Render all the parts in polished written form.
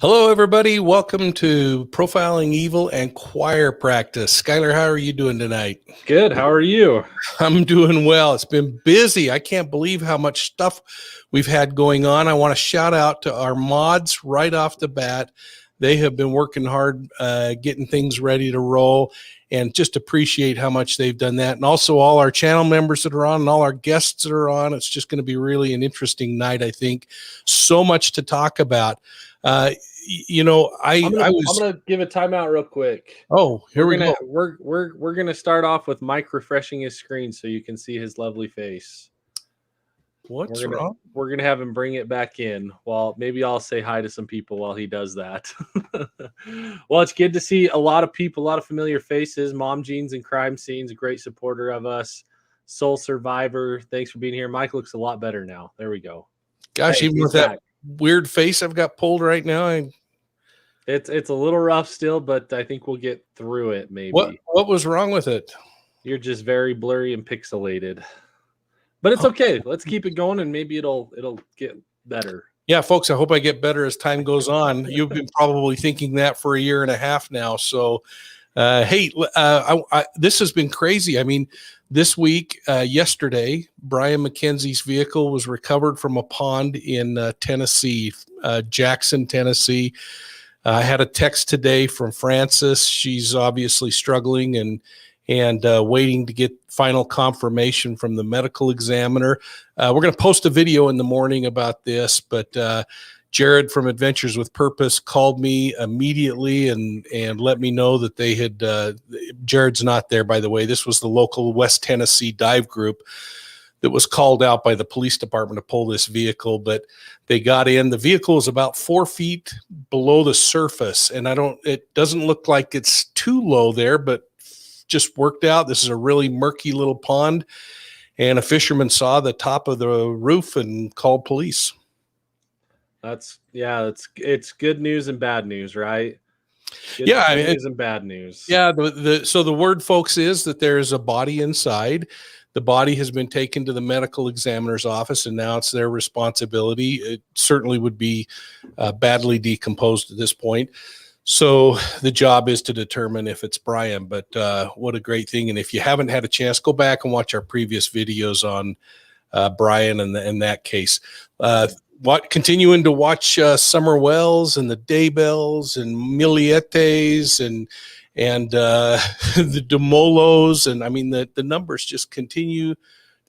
Hello, everybody. Welcome to Profiling Evil and Choir Practice. Skylar, how are you doing tonight? Good. How are you? I'm doing well. It's been busy. I can't believe how much stuff we've had going on. I want to shout out to our mods right off the bat. They have been working hard, getting things ready to roll, and just appreciate how much they've done that. And also all our channel members that are on and all our guests that are on. It's just going to be really an interesting night, I think. So much to talk about. I'm gonna give a timeout real quick. Oh, here we go. We're gonna start off with Mike refreshing his screen so you can see his lovely face. What's wrong? We're gonna have him bring it back in. Well, maybe I'll say hi to some people while he does that. Well, it's good to see a lot of people, a lot of familiar faces. Mom Jeans and Crime Scenes, a great supporter of us. Soul Survivor, thanks for being here. Mike looks a lot better now. There we go. Gosh, even with that weird face I've got pulled right now, it's a little rough still, but I think we'll get through it. Maybe. What was wrong with it? You're just very blurry and pixelated, but it's okay. Let's keep it going, and maybe it'll get better. Yeah, folks, I hope I get better as time goes on. You've been probably thinking that for a year and a half now. So, this has been crazy. I mean, this week, yesterday, Brian McKenzie's vehicle was recovered from a pond in Tennessee, Jackson, Tennessee. I had a text today from Frances. She's obviously struggling and waiting to get final confirmation from the medical examiner. We're going to post a video in the morning about this, but Jared from Adventures with Purpose called me immediately and let me know that they had, Jared's not there, by the way. This was the local West Tennessee dive group that was called out by the police department to pull this vehicle, but they got in. The vehicle is about 4 feet below the surface, and it doesn't look like it's too low there, but just worked out. This is a really murky little pond, and a fisherman saw the top of the roof and called police. It's good news and bad news, right? Good news and bad news. Yeah. So the word, folks, is that there is a body inside. The body has been taken to the medical examiner's office, and now it's their responsibility. It certainly would be badly decomposed at this point. So the job is to determine if it's Brian, but what a great thing. And if you haven't had a chance, go back and watch our previous videos on Brian and that case. Continuing to watch Summer Wells and the Daybells and Milietes and the DeMolos. And I mean, the numbers just continue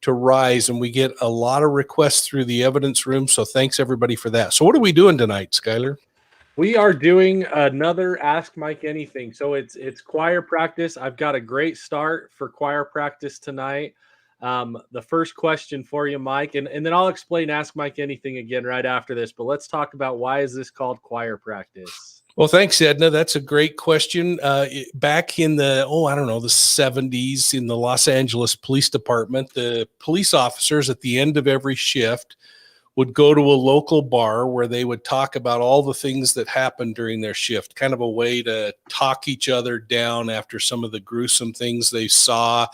to rise, and we get a lot of requests through the evidence room. So thanks everybody for that. So what are we doing tonight, Skylar? We are doing another Ask Mike Anything. So it's choir practice. I've got a great start for choir practice tonight. The first question for you, Mike, and then I'll explain Ask Mike Anything again right after this, but let's talk about why is this called choir practice? Well, thanks, Edna. That's a great question. Back in the 70s in the Los Angeles Police Department, the police officers at the end of every shift would go to a local bar where they would talk about all the things that happened during their shift, kind of a way to talk each other down after some of the gruesome things they saw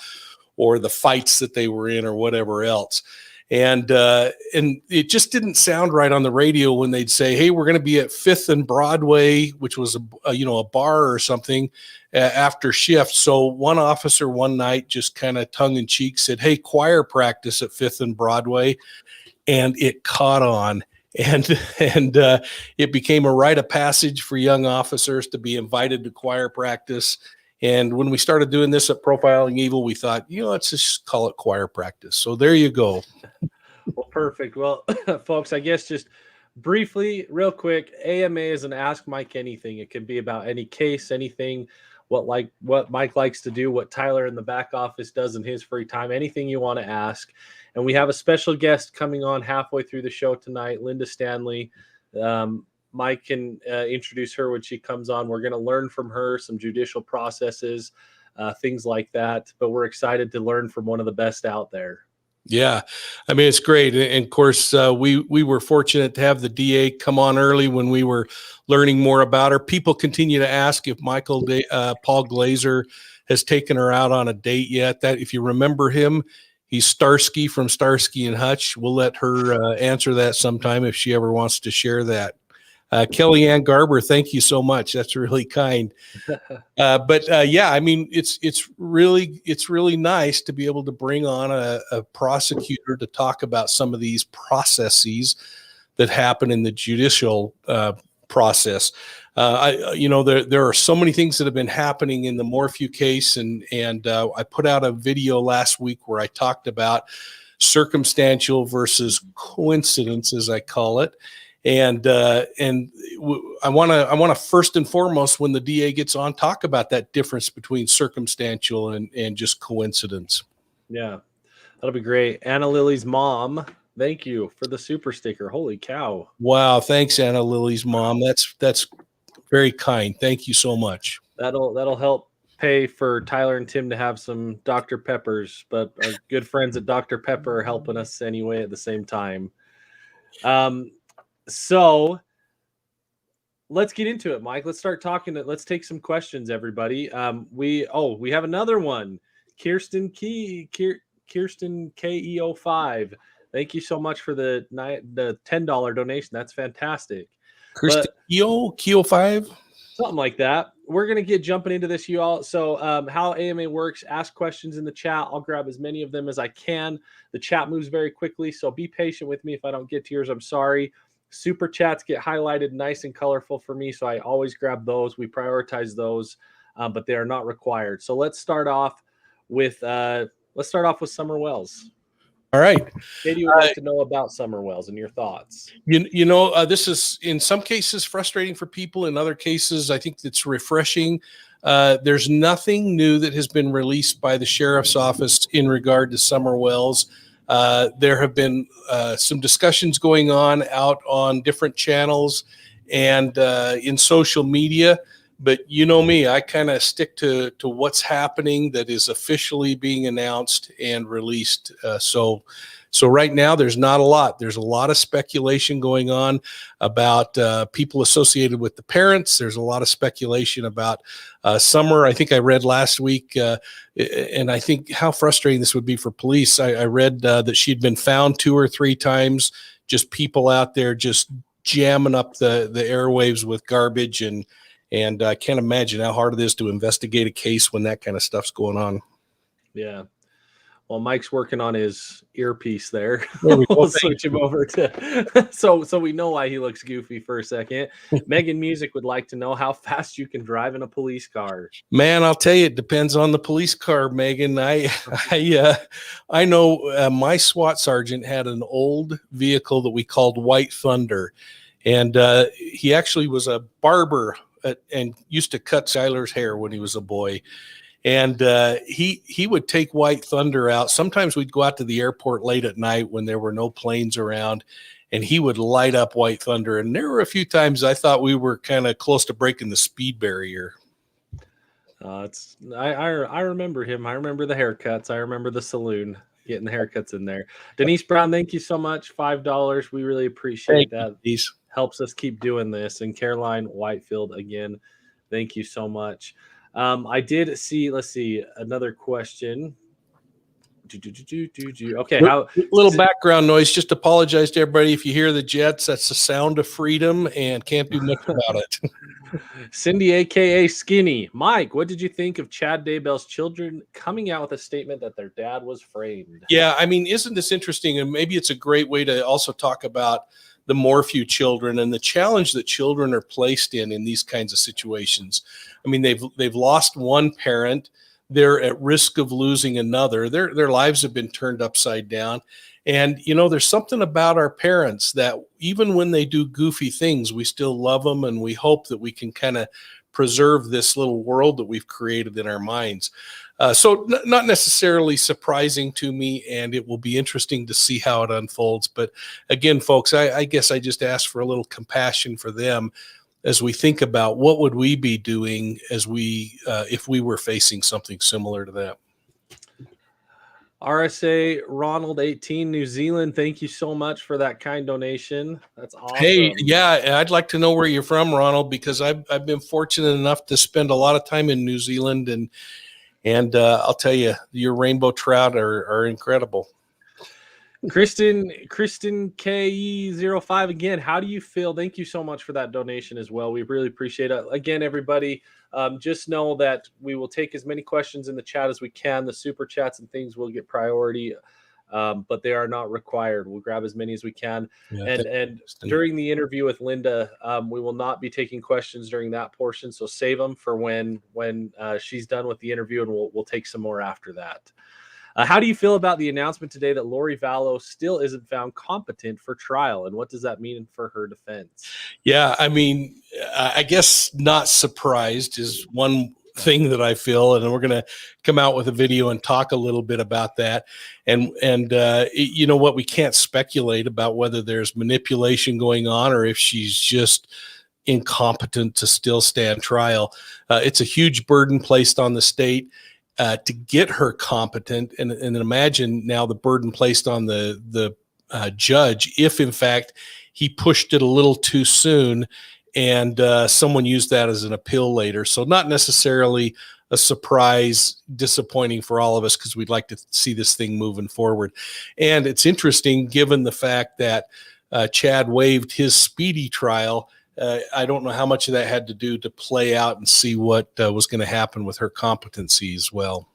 or the fights that they were in or whatever else. And it just didn't sound right on the radio when they'd say, hey, we're going to be at 5th and Broadway, which was a bar or something after shift. So one officer one night just kind of tongue in cheek said, hey, choir practice at 5th and Broadway. And it caught on, and it became a rite of passage for young officers to be invited to choir practice. And when we started doing this at Profiling Evil, we thought, let's just call it choir practice. So there you go. Well, perfect. Well, folks, I guess just briefly, real quick, AMA is an Ask Mike Anything. It can be about any case, anything, what Mike likes to do, what Tyler in the back office does in his free time, anything you want to ask. And we have a special guest coming on halfway through the show tonight, Linda Stanley. Mike can introduce her when she comes on. We're going to learn from her some judicial processes, things like that. But we're excited to learn from one of the best out there. Yeah, I mean, it's great. And of course, we were fortunate to have the DA come on early when we were learning more about her. People continue to ask if Paul Glazer has taken her out on a date yet. That, if you remember him, he's Starsky from Starsky and Hutch. We'll let her answer that sometime if she ever wants to share that. Kellyanne Garber, thank you so much. That's really kind. Yeah, I mean, it's really nice to be able to bring on a prosecutor to talk about some of these processes that happen in the judicial process. There are so many things that have been happening in the Morphew case, and I put out a video last week where I talked about circumstantial versus coincidence, as I call it. And I want to first and foremost, when the DA gets on, talk about that difference between circumstantial and just coincidence. Yeah, that'll be great. Anna Lily's mom, thank you for the super sticker. Holy cow! Wow, thanks, Anna Lily's mom. That's very kind. Thank you so much. That'll help pay for Tyler and Tim to have some Dr. Peppers, but our good friends at Dr. Pepper are helping us anyway at the same time. So let's get into it, Mike. Let's start talking. Let's take some questions, everybody. We have another one. Kirsten KEO5. Thank you so much for the $10 donation. That's fantastic. Kirsten Keo5, something like that. We're gonna get jumping into this, you all. So how AMA works, ask questions in the chat. I'll grab as many of them as I can. The chat moves very quickly, so be patient with me. If I don't get to yours, I'm sorry. Super chats get highlighted nice and colorful for me, so I always grab those. We prioritize those, but they are not required. So let's start off with Summer Wells. All right. Katie would like to know about Summer Wells and your thoughts. This is in some cases frustrating for people. In other cases, I think it's refreshing. There's nothing new that has been released by the sheriff's office in regard to Summer Wells. There have been some discussions going on out on different channels and in social media. But you know me, I kind of stick to what's happening that is officially being announced and released. So right now, there's not a lot. There's a lot of speculation going on about people associated with the parents. There's a lot of speculation about Summer. I think I read last week, and I think how frustrating this would be for police. I read that she'd been found 2 or 3 times, just people out there just jamming up the airwaves with garbage, and I can't imagine how hard it is to investigate a case when that kind of stuff's going on. Yeah. Well, Mike's working on his earpiece there. We'll switch him over to so we know why he looks goofy for a second. Megan Music would like to know how fast you can drive in a police car. Man, I'll tell you, it depends on the police car, Megan. I know my SWAT sergeant had an old vehicle that we called White Thunder, and he actually was a barber and used to cut Skylar's hair when he was a boy. And he would take White Thunder out. Sometimes we'd go out to the airport late at night when there were no planes around, and he would light up White Thunder. And there were a few times I thought we were kind of close to breaking the speed barrier. I remember him. I remember the haircuts. I remember the saloon, getting the haircuts in there. Denise Brown, thank you so much. $5. We really appreciate that. Denise. Helps us keep doing this. And Caroline Whitefield, again, thank you so much. I did see, let's see, another question. Okay. Little background noise. Just apologize to everybody if you hear the jets. That's the sound of freedom and can't do much about it. Cindy, a.k.a. Skinny. Mike, what did you think of Chad Daybell's children coming out with a statement that their dad was framed? Yeah, I mean, isn't this interesting? And maybe it's a great way to also talk about the Morphew children and the challenge that children are placed in these kinds of situations. I mean, they've lost one parent. They're at risk of losing another. Their lives have been turned upside down. And, there's something about our parents that even when they do goofy things, we still love them, and we hope that we can kind of preserve this little world that we've created in our minds. So not necessarily surprising to me, and it will be interesting to see how it unfolds. But again, folks, I guess I just ask for a little compassion for them as we think about what would we be doing as if we were facing something similar to that. RSA Ronald 18 New Zealand, thank you so much for that kind donation. That's awesome. Hey, yeah, I'd like to know where you're from, Ronald, because I've been fortunate enough to spend a lot of time in New Zealand, and I'll tell you, your rainbow trout are incredible. Kristen KE05 again. How do you feel? Thank you so much for that donation as well. We really appreciate it. Again, everybody, just know that we will take as many questions in the chat as we can. The super chats and things will get priority, but they are not required. We'll grab as many as we can. Yeah, And during the interview with Linda, we will not be taking questions during that portion. So save them for when she's done with the interview, and we'll take some more after that. How do you feel about the announcement today that Lori Vallow still isn't found competent for trial? And what does that mean for her defense? Yeah, I mean, I guess not surprised is one thing that I feel, and we're going to come out with a video and talk a little bit about that. And you know what, we can't speculate about whether there's manipulation going on or if she's just incompetent to still stand trial. It's a huge burden placed on the state to get her competent, and imagine now the burden placed on the judge if in fact he pushed it a little too soon and someone used that as an appeal later. So not necessarily a surprise, disappointing for all of us, because we'd like to see this thing moving forward. And it's interesting given the fact that Chad waived his speedy trial. I don't know how much of that had to do to play out and see what was going to happen with her competency as well.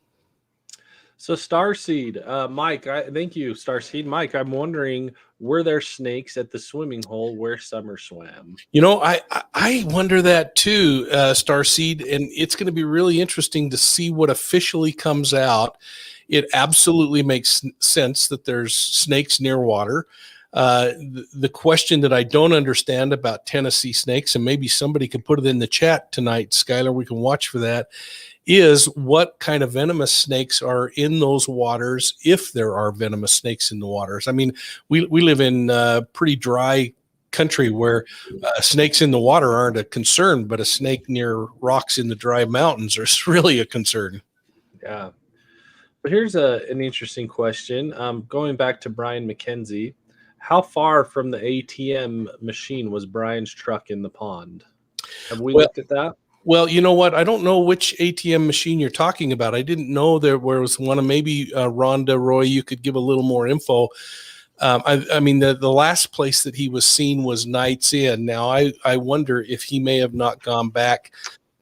So Starseed, Mike, thank you, Starseed. Mike, I'm wondering, were there snakes at the swimming hole where Summer swam? You know, I wonder that too, Starseed, and it's going to be really interesting to see what officially comes out. It absolutely makes sense that there's snakes near water. The question that I don't understand about Tennessee snakes, and maybe somebody can put it in the chat tonight, Skylar, we can watch for that, is what kind of venomous snakes are in those waters, if there are venomous snakes in the waters. I mean, we live in pretty dry country where snakes in the water aren't a concern, but a snake near rocks in the dry mountains is really a concern. Yeah. But here's an interesting question. Going back to Brian McKenzie, how far from the ATM machine was Brian's truck in the pond? Have we looked at that? Well, you know what? I don't know which ATM machine you're talking about. I didn't know there was one. And maybe Rhonda, Roy, you could give a little more info. I mean, the last place that he was seen was Knights Inn. Now, I wonder if he may have not gone back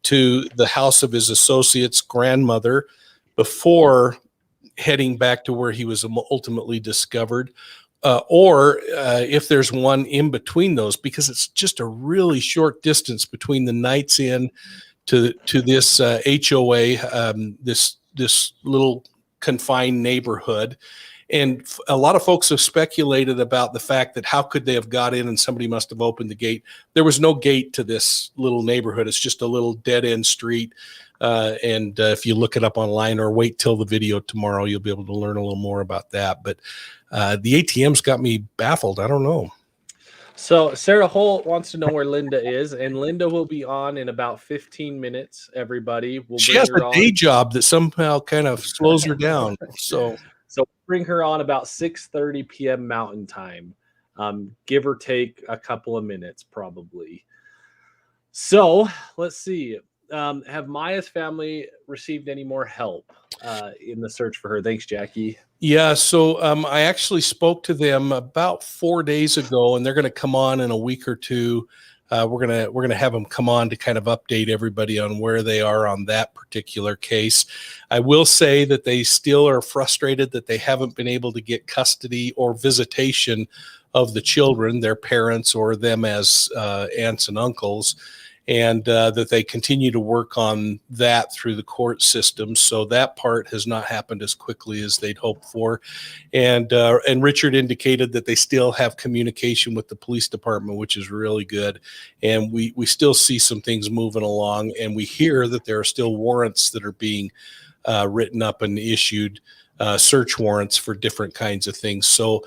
to the house of his associate's grandmother before heading back to where he was ultimately discovered. Or if there's one in between those, because it's just a really short distance between the Knights Inn to this HOA, this little confined neighborhood. And a lot of folks have speculated about the fact that how could they have got in and somebody must have opened the gate. There was no gate to this little neighborhood. It's just a little dead end street. And if you look it up online or wait till the video tomorrow, you'll be able to learn a little more about that. But the ATM's got me baffled. I don't know. So Sarah Holt wants to know where Linda is, and Linda will be on in about 15 minutes. Everybody will. She has a day job that somehow kind of slows her down. So bring her on about 6:30 p.m. Mountain Time, give or take a couple of minutes, probably. So let's see. Have Maya's family received any more help in the search for her? Thanks, Jackie. Yeah, so I actually spoke to them about 4 days ago, and they're going to come on in a week or two. We're gonna have them come on to kind of update everybody on where they are on that particular case. I will say that they still are frustrated that they haven't been able to get custody or visitation of the children, their parents, or them as aunts and uncles. And that they continue to work on that through the court system. So that part has not happened as quickly as they'd hoped for. And Richard indicated that they still have communication with the police department, which is really good. And we still see some things moving along. And we hear that there are still warrants that are being written up and issued, search warrants for different kinds of things. So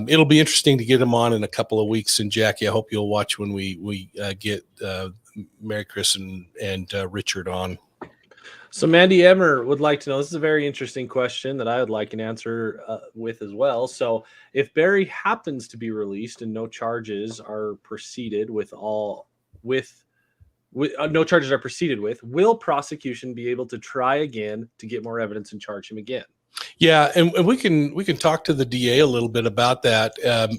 it'll be interesting to get them on in a couple of weeks. And Jackie, I hope you'll watch when we get Mary Chris and Richard on. So Mandy Emmer would like to know, this is a very interesting question that I would like an answer with as well. So if Barry happens to be released and no charges are proceeded with, no charges are proceeded with, will prosecution be able to try again to get more evidence and charge him again? Yeah, and we can talk to the DA a little bit about that.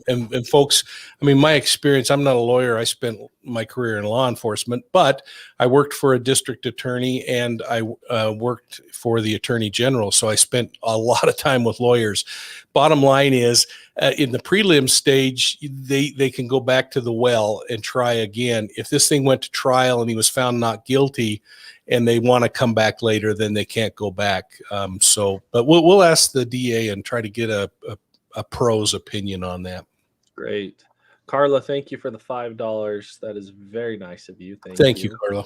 And folks, I mean, my experience, I'm not a lawyer. I spent my career in law enforcement, but I worked for a district attorney and I worked for the attorney general. So I spent a lot of time with lawyers. Bottom line is, in the prelim stage, they can go back to the well and try again. If this thing went to trial and he was found not guilty, and they want to come back later, then they can't go back. But we'll ask the DA and try to get a pro's opinion on that. Great. Carla, thank you for the $5. That is very nice of you. Thank you, Carla.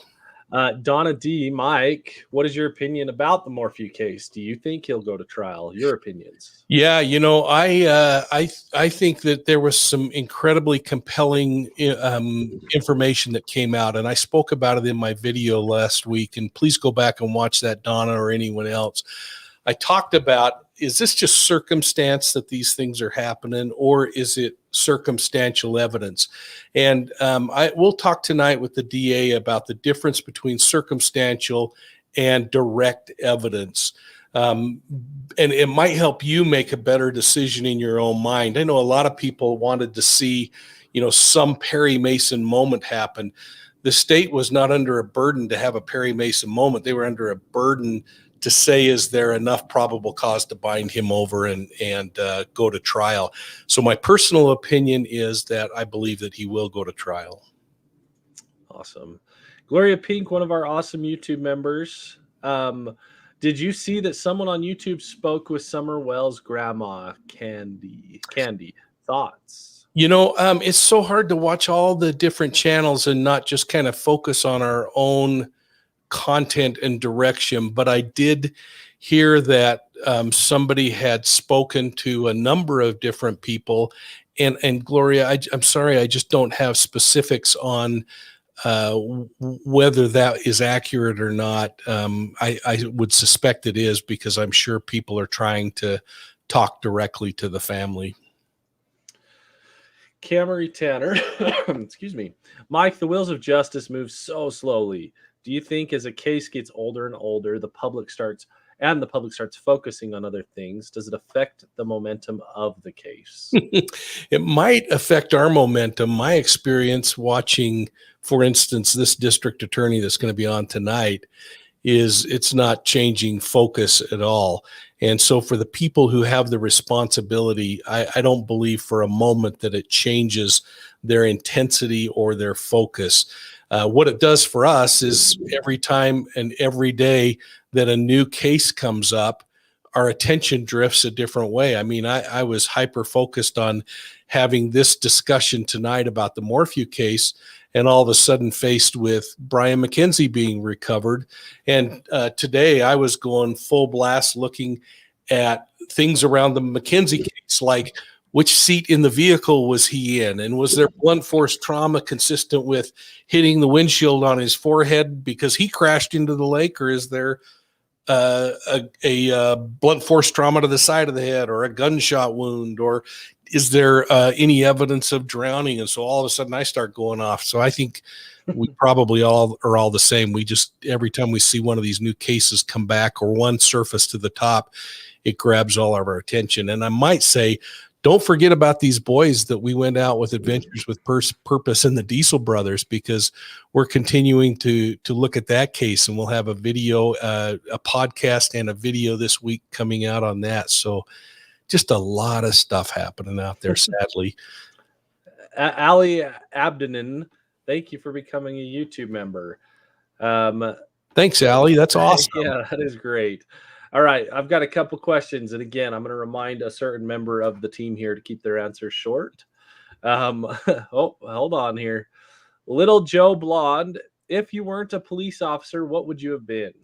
Donna D, Mike, what is your opinion about the Morphew case? Do you think he'll go to trial? Your opinions? Yeah, I think that there was some incredibly compelling information that came out, and I spoke about it in my video last week. And please go back and watch that, Donna, or anyone else. I talked about, is this just circumstance that these things are happening, or is it circumstantial evidence? And we'll talk tonight with the DA about the difference between circumstantial and direct evidence. And it might help you make a better decision in your own mind. I know a lot of people wanted to see, some Perry Mason moment happen. The state was not under a burden to have a Perry Mason moment. They were under a burden to say, is there enough probable cause to bind him over and go to trial? So my personal opinion is that I believe that he will go to trial. Awesome. Gloria Pink, one of our awesome YouTube members. Did you see that someone on YouTube spoke with Summer Wells' grandma, Candy? Thoughts? It's so hard to watch all the different channels and not just kind of focus on our own content and direction. But I did hear that somebody had spoken to a number of different people. And Gloria, I'm sorry, I just don't have specifics on whether that is accurate or not. I would suspect it is, because I'm sure people are trying to talk directly to the family. Camry Tanner, excuse me. Mike, the wheels of justice move so slowly. Do you think as a case gets older and older, the public starts focusing on other things? Does it affect the momentum of the case? It might affect our momentum. My experience watching, for instance, this district attorney that's going to be on tonight, is it's not changing focus at all. And so for the people who have the responsibility, I don't believe for a moment that it changes their intensity or their focus. What it does for us is every time and every day that a new case comes up, our attention drifts a different way. I mean, I was hyper focused on having this discussion tonight about the Morphew case, and all of a sudden faced with Brian McKenzie being recovered. And today I was going full blast looking at things around the McKenzie case, like which seat in the vehicle was he in? And was there blunt force trauma consistent with hitting the windshield on his forehead because he crashed into the lake? Or is there a blunt force trauma to the side of the head, or a gunshot wound? Or is there any evidence of drowning? And so all of a sudden I start going off. So I think we probably all are all the same. We just, every time we see one of these new cases come back or one surface to the top, it grabs all of our attention. And I might say, don't forget about these boys that we went out with Adventures with Purpose and the Diesel Brothers, because we're continuing to look at that case, and we'll have a video, a podcast and a video this week coming out on that. So just a lot of stuff happening out there, sadly. Ali Abdinen, thank you for becoming a YouTube member. Thanks, Ali. That's awesome. Yeah, that is great. All right, I've got a couple questions, and again, I'm going to remind a certain member of the team here to keep their answers short. Oh, hold on here. Little Joe Blonde, if you weren't a police officer, what would you have been?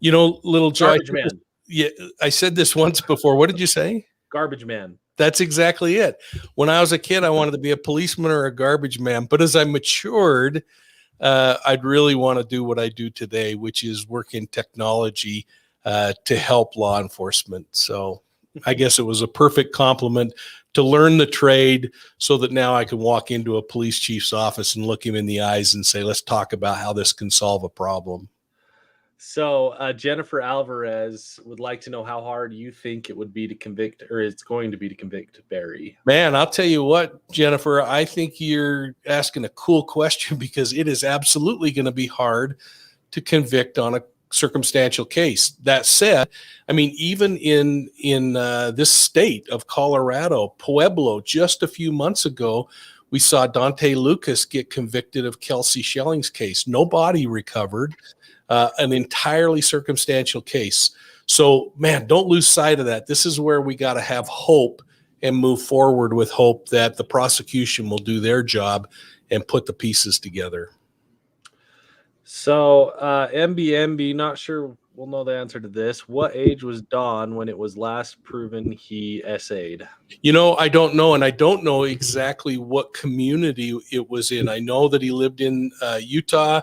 Little Joe, Garbage man. Yeah, I said this once before. What did you say? Garbage man. That's exactly it. When I was a kid, I wanted to be a policeman or a garbage man. But as I matured, I'd really want to do what I do today, which is work in technology to help law enforcement. So I guess it was a perfect compliment to learn the trade so that now I can walk into a police chief's office and look him in the eyes and say, let's talk about how this can solve a problem. So Jennifer Alvarez would like to know how hard you think it would be to convict, or it's going to be to convict Barry. Man, I'll tell you what, Jennifer, I think you're asking a cool question because it is absolutely going to be hard to convict on a circumstantial case. That said, I mean, even in this state of Colorado, Pueblo, just a few months ago, we saw Dante Lucas get convicted of Kelsey Schelling's case. No body recovered, an entirely circumstantial case. So, man, don't lose sight of that. This is where we got to have hope and move forward with hope that the prosecution will do their job and put the pieces together. So MBMB, not sure we'll know the answer to this. What age was Don when it was last proven he essayed? You know, I don't know, and I don't know exactly what community it was in. I know that he lived in Utah,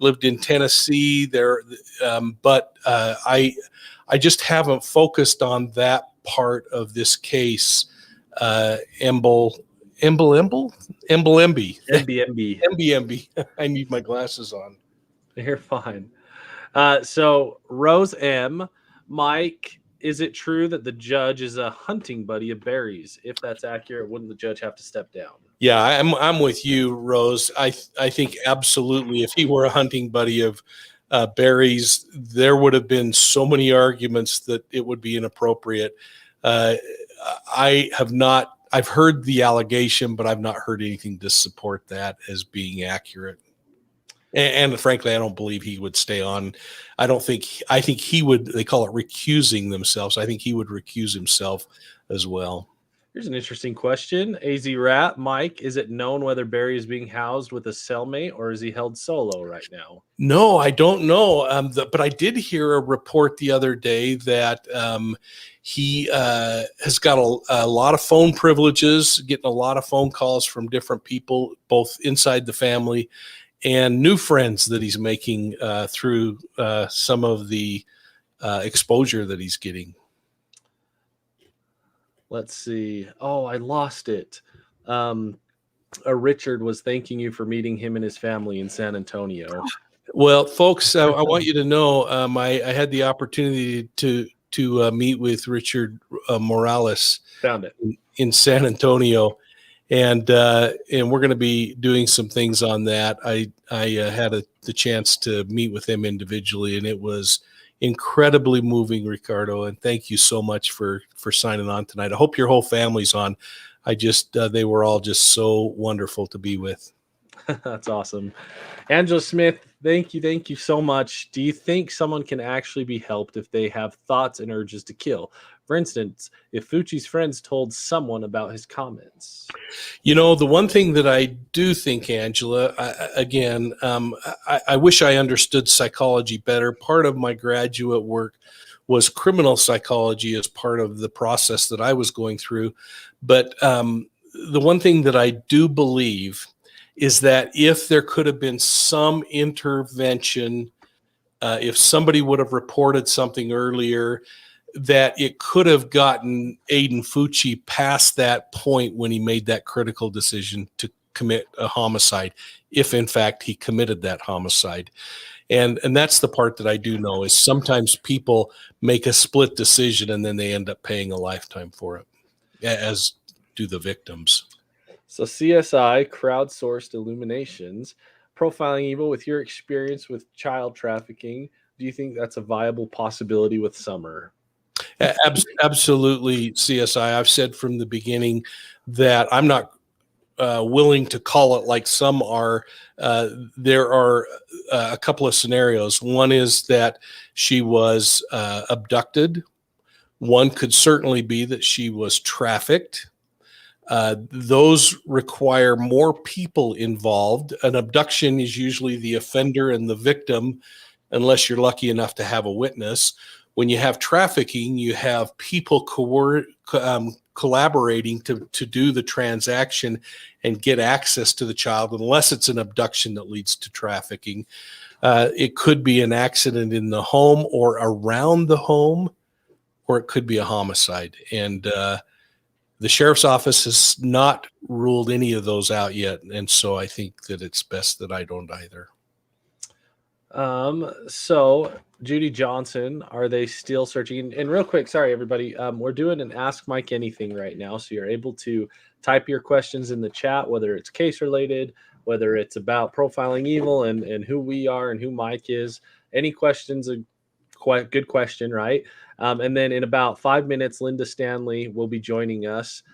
lived in Tennessee there, but I just haven't focused on that part of this case. MBMB. I need my glasses on. You're fine. So Rose M, Mike, is it true that the judge is a hunting buddy of Barry's? If that's accurate, wouldn't the judge have to step down? Yeah, I'm with you, Rose. I think absolutely. If he were a hunting buddy of Barry's, there would have been so many arguments that it would be inappropriate. I've heard the allegation, but I've not heard anything to support that as being accurate. And frankly, I don't believe he would stay on. I think he would, they call it recusing themselves. I think he would recuse himself as well. Here's an interesting question. AZ Rat, Mike, is it known whether Barry is being housed with a cellmate or is he held solo right now? No, I don't know. But I did hear a report the other day that he has got a lot of phone privileges, getting a lot of phone calls from different people, both inside the family and new friends that he's making through some of the exposure that he's getting. Let's see. Oh, I lost it. Richard was thanking you for meeting him and his family in San Antonio. Well, folks, I want you to know I had the opportunity to meet with Richard Morales. Found it in San Antonio, and we're going to be doing some things on that. I had the chance to meet with him individually, and it was incredibly moving, Ricardo. And thank you so much for signing on tonight. I hope your whole family's on. They were all just so wonderful to be with. That's awesome. Angela Smith, thank you so much. Do you think someone can actually be helped if they have thoughts and urges to kill? For instance, if Fucci's friends told someone about his comments. You know, the one thing that I do think, Angela, I wish I understood psychology better. Part of my graduate work was criminal psychology as part of the process that I was going through. But the one thing that I do believe is that if there could have been some intervention, if somebody would have reported something earlier, that it could have gotten Aiden Fucci past that point when he made that critical decision to commit a homicide, if in fact he committed that homicide. And that's the part that I do know is sometimes people make a split decision and then they end up paying a lifetime for it, as do the victims. So CSI, crowdsourced illuminations, profiling evil. With your experience with child trafficking, do you think that's a viable possibility with Summer? Absolutely, CSI. I've said from the beginning that I'm not willing to call it like some are. There are a couple of scenarios. One is that she was abducted. One could certainly be that she was trafficked. Those require more people involved. An abduction is usually the offender and the victim, unless you're lucky enough to have a witness. When you have trafficking, you have people collaborating to do the transaction and get access to the child, unless it's an abduction that leads to trafficking. It could be an accident in the home or around the home, or it could be a homicide. And the sheriff's office has not ruled any of those out yet. And so I think that it's best that I don't either. So Judy Johnson, are they still searching? And real quick, sorry everybody, we're doing an Ask Mike Anything right now, so you're able to type your questions in the chat, whether it's case related, whether it's about profiling evil and who we are and who Mike is. Any questions, a quite good question, right? And then in about 5 minutes, Linda Stanley will be joining us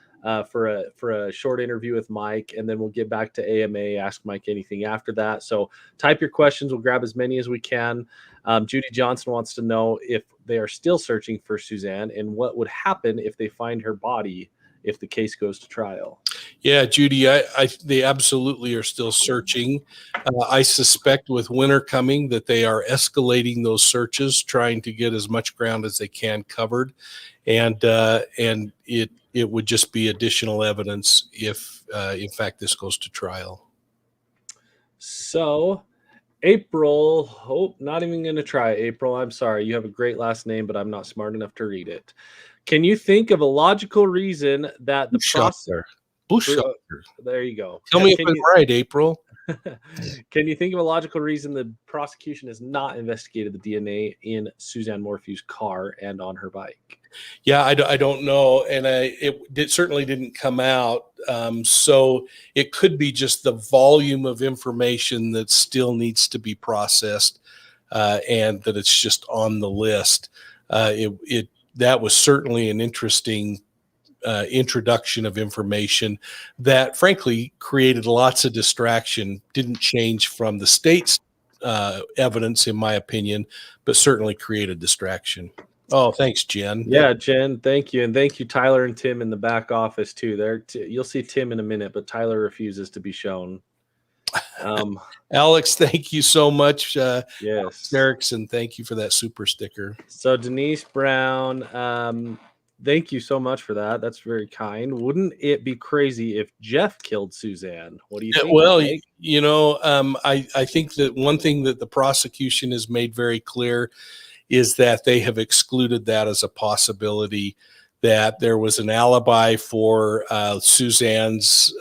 for a short interview with Mike, and then we'll get back to AMA, Ask Mike Anything after that. So type your questions. We'll grab as many as we can. Judy Johnson wants to know if they are still searching for Suzanne and what would happen if they find her body if the case goes to trial. Yeah, Judy, they absolutely are still searching. I suspect with winter coming that they are escalating those searches, trying to get as much ground as they can covered, and it would just be additional evidence if, in fact, this goes to trial. So, April, not even going to try. April, I'm sorry. You have a great last name, but I'm not smart enough to read it. Can you think of a logical reason that the process? There you go. Tell me if I'm right, April. Can you think of a logical reason the prosecution has not investigated the DNA in Suzanne Morphew's car and on her bike? Yeah, I don't know, and it certainly didn't come out. So it could be just the volume of information that still needs to be processed, and that it's just on the list. That was certainly an interesting introduction of information that frankly created lots of distraction, didn't change from the state's evidence, in my opinion, but certainly created distraction. Oh, thanks, Jen. Yeah, Jen, thank you. And thank you, Tyler and Tim in the back office too. You'll see Tim in a minute, but Tyler refuses to be shown. Alex, thank you so much. Yes. Erickson, thank you for that super sticker. So Denise Brown, thank you so much for that. That's very kind. Wouldn't it be crazy if Jeff killed Suzanne? What do you think? Well, I think that one thing that the prosecution has made very clear is that they have excluded that as a possibility, that there was an alibi for Suzanne's,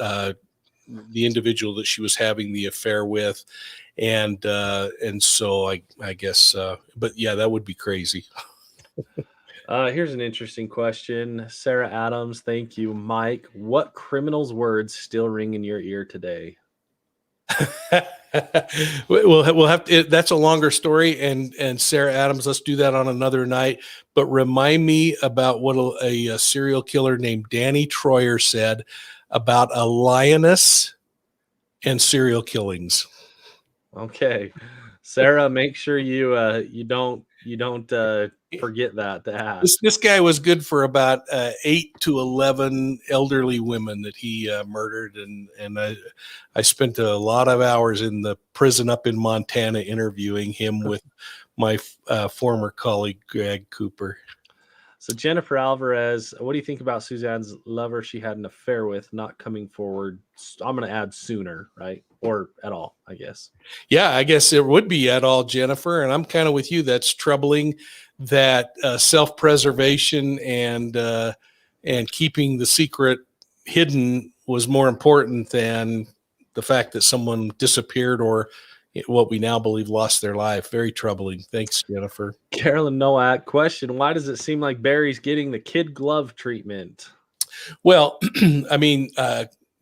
the individual that she was having the affair with. And so I guess, but yeah, that would be crazy. Here's an interesting question. Sarah Adams, thank you. Mike, what criminal's words still ring in your ear today? We'll have to, that's a longer story, and Sarah Adams, let's do that on another night. But remind me about what a serial killer named Danny Troyer said about a lioness and serial killings. Okay, Sarah, make sure you don't forget that to ask. This guy was good for about 8 to 11 elderly women that he murdered, and I spent a lot of hours in the prison up in Montana interviewing him with my former colleague Greg Cooper. So Jennifer Alvarez, what do you think about Suzanne's lover she had an affair with not coming forward? I'm going to add sooner, right? Or at all, I guess. Yeah, I guess it would be at all, Jennifer. And I'm kind of with you. That's troubling that self-preservation and keeping the secret hidden was more important than the fact that someone disappeared or what we now believe lost their life. Very troubling. Thanks, Jennifer. Carolyn Nowak, question: why does it seem like Barry's getting the kid glove treatment? Well, I mean,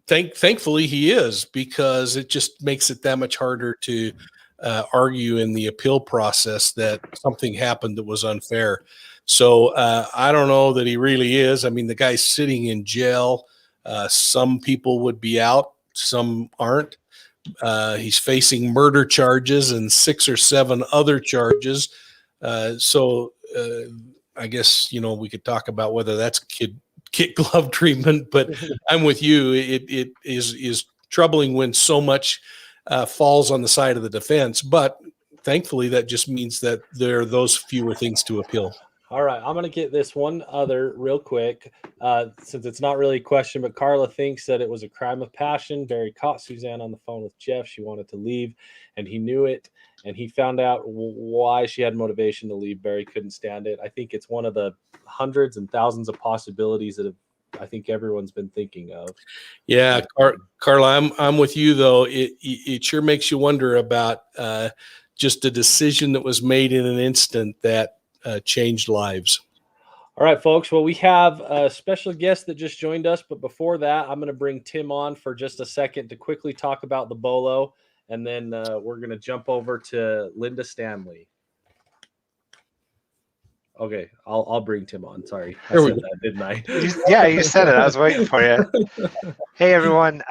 thankfully he is, because it just makes it that much harder to argue in the appeal process that something happened that was unfair. So I don't know that he really is. I mean, the guy's sitting in jail. Some people would be out, some aren't. He's facing murder charges and 6 or 7 other charges. So I guess, we could talk about whether that's kid glove treatment, but I'm with you. It is troubling when so much falls on the side of the defense, but thankfully that just means that there are those fewer things to appeal. All right, I'm going to get this one other real quick, since it's not really a question, but Carla thinks that it was a crime of passion. Barry caught Suzanne on the phone with Jeff. She wanted to leave, and he knew it, and he found out why she had motivation to leave. Barry couldn't stand it. I think it's one of the hundreds and thousands of possibilities that I think everyone's been thinking of. Yeah, Carla, I'm with you, though. It sure makes you wonder about just a decision that was made in an instant that changed lives. All right, folks. Well, we have a special guest that just joined us, but before that, I'm going to bring Tim on for just a second to quickly talk about the B.O.L.O, and then we're going to jump over to Linda Stanley. Okay, I'll bring Tim on. Sorry, I said that, didn't I? Yeah, you said it. I was waiting for you. Hey, everyone.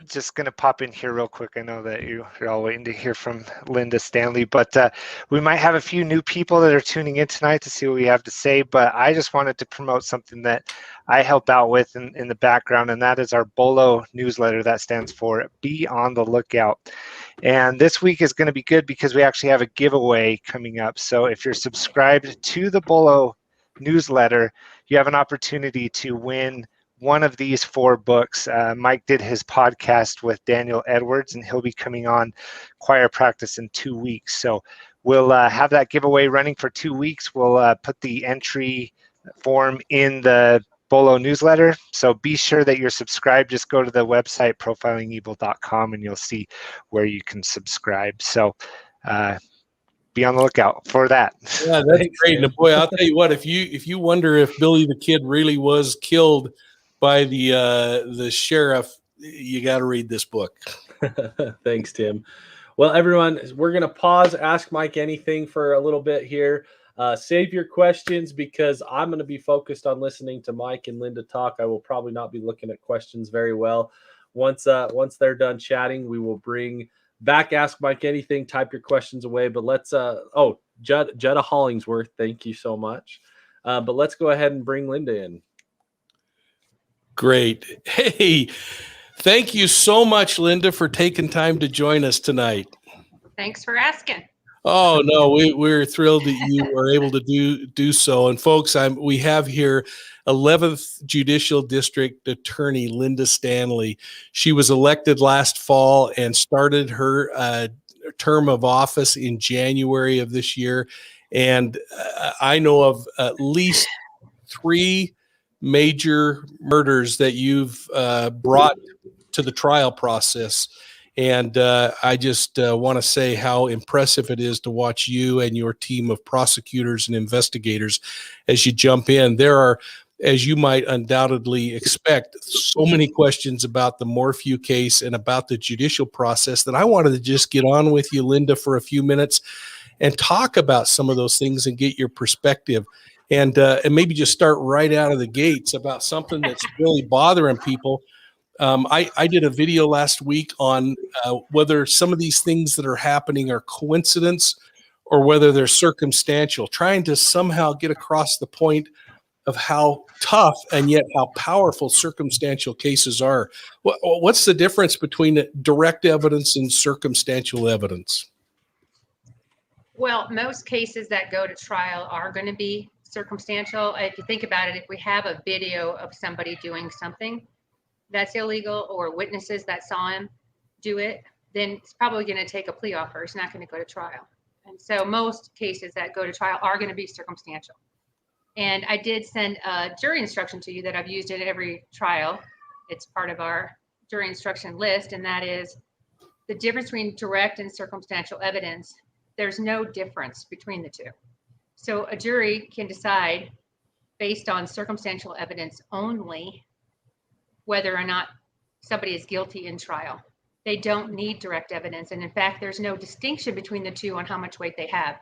Just going to pop in here real quick. I know that you're all waiting to hear from Linda Stanley, but we might have a few new people that are tuning in tonight to see what we have to say. But I just wanted to promote something that I help out with in the background, and that is our B.O.L.O newsletter. That stands for Be on the Lookout. And this week is going to be good because we actually have a giveaway coming up. So if you're subscribed to the B.O.L.O newsletter, you have an opportunity to win one of these 4 books. Mike did his podcast with Daniel Edwards, and he'll be coming on choir practice in 2 weeks. So we'll have that giveaway running for 2 weeks. We'll put the entry form in the B.O.L.O newsletter. So be sure that you're subscribed. Just go to the website profilingevil.com and you'll see where you can subscribe. So be on the lookout for that. Yeah, that's great. And boy, I'll tell you what, if you wonder if Billy the Kid really was killed by the sheriff, you got to read this book. Thanks, Tim. Well, everyone, we're going to pause Ask Mike Anything for a little bit here. Save your questions because I'm going to be focused on listening to Mike and Linda talk. I will probably not be looking at questions very well. Once they're done chatting, we will bring back Ask Mike Anything. Type your questions away. But let's Jetta Hollingsworth, thank you so much. But let's go ahead and bring Linda in. Great. Hey, thank you so much, Linda, for taking time to join us tonight. Thanks for asking. Oh, no, we're thrilled that you were able to do so. And folks, we have here 11th Judicial District Attorney Linda Stanley. She was elected last fall and started her term of office in January of this year. And I know of at least 3 major murders that you've brought to the trial process. And I just want to say how impressive it is to watch you and your team of prosecutors and investigators as you jump in. There are, as you might undoubtedly expect, so many questions about the Morphew case and about the judicial process that I wanted to just get on with you, Linda, for a few minutes and talk about some of those things and get your perspective. And maybe just start right out of the gates about something that's really bothering people. I did a video last week on whether some of these things that are happening are coincidence or whether they're circumstantial, trying to somehow get across the point of how tough and yet how powerful circumstantial cases are. What's the difference between direct evidence and circumstantial evidence? Well, most cases that go to trial are going to be circumstantial. If you think about it, if we have a video of somebody doing something that's illegal or witnesses that saw him do it, then it's probably going to take a plea offer. It's not going to go to trial. And so most cases that go to trial are going to be circumstantial. And I did send a jury instruction to you that I've used in every trial. It's part of our jury instruction list, and that is the difference between direct and circumstantial evidence. There's no difference between the two. So a jury can decide based on circumstantial evidence only whether or not somebody is guilty in trial. They don't need direct evidence. And in fact, there's no distinction between the two on how much weight they have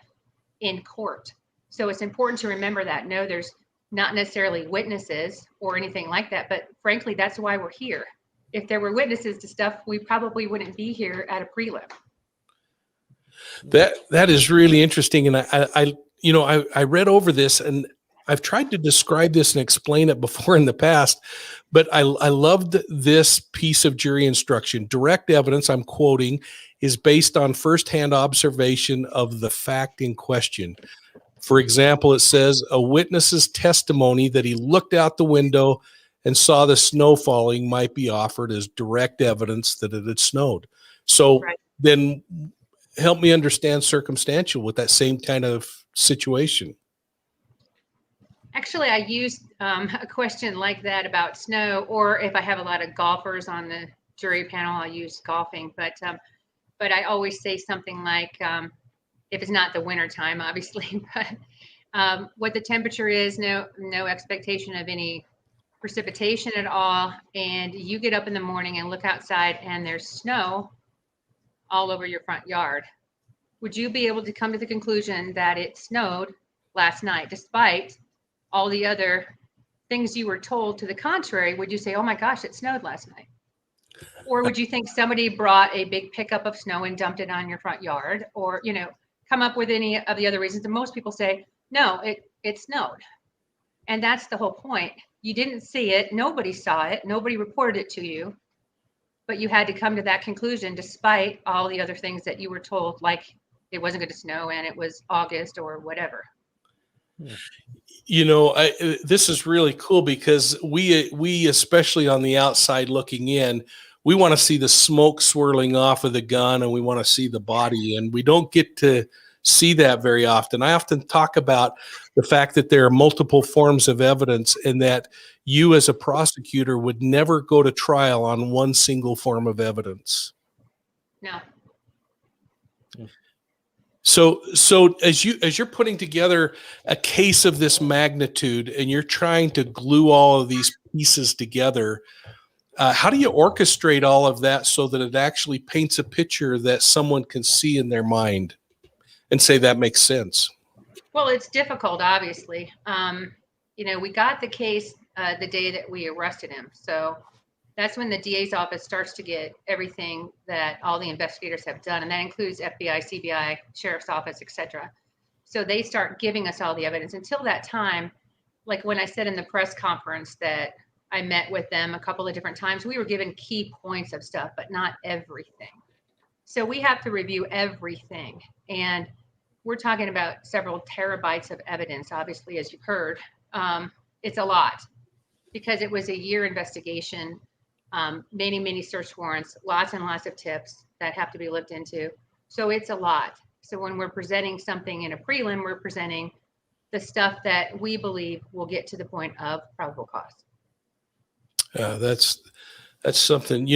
in court. So it's important to remember that. No, there's not necessarily witnesses or anything like that, but frankly, that's why we're here. If there were witnesses to stuff, we probably wouldn't be here at a prelim. That is really interesting. And I read over this and I've tried to describe this and explain it before in the past, but I loved this piece of jury instruction. Direct evidence, I'm quoting, is based on firsthand observation of the fact in question. For example, it says a witness's testimony that he looked out the window and saw the snow falling might be offered as direct evidence that it had snowed. So then help me understand circumstantial with that same kind of situation. Actually, I used a question like that about snow, or if I have a lot of golfers on the jury panel, I'll use golfing. But I always say something like, if it's not the winter time, obviously. But what the temperature is, no expectation of any precipitation at all. And you get up in the morning and look outside and there's snow all over your front yard. Would you be able to come to the conclusion that it snowed last night, despite all the other things you were told to the contrary? Would you say, oh my gosh, it snowed last night? Or would you think somebody brought a big pickup of snow and dumped it on your front yard? Or, come up with any of the other reasons? And most people say, no, it snowed. And that's the whole point. You didn't see it. Nobody saw it. Nobody reported it to you. But you had to come to that conclusion despite all the other things that you were told, like it wasn't going to snow and it was August or whatever. This is really cool because we especially on the outside looking in, we want to see the smoke swirling off of the gun and we want to see the body, and we don't get to see that very often. I often talk about the fact that there are multiple forms of evidence and that you as a prosecutor would never go to trial on one single form of evidence. No. So as you're putting together a case of this magnitude and you're trying to glue all of these pieces together, how do you orchestrate all of that so that it actually paints a picture that someone can see in their mind and say that makes sense? Well, it's difficult, obviously. We got the case the day that we arrested him. So that's when the DA's office starts to get everything that all the investigators have done. And that includes FBI, CBI, Sheriff's Office, etc. So they start giving us all the evidence. Until that time, like when I said in the press conference that I met with them a couple of different times, we were given key points of stuff, but not everything. So we have to review everything. And we're talking about several terabytes of evidence, obviously, as you've heard. It's a lot because it was a year investigation, many search warrants, lots and lots of tips that have to be looked into. So it's a lot. So when we're presenting something in a prelim, we're presenting the stuff that we believe will get to the point of probable cause. That's something.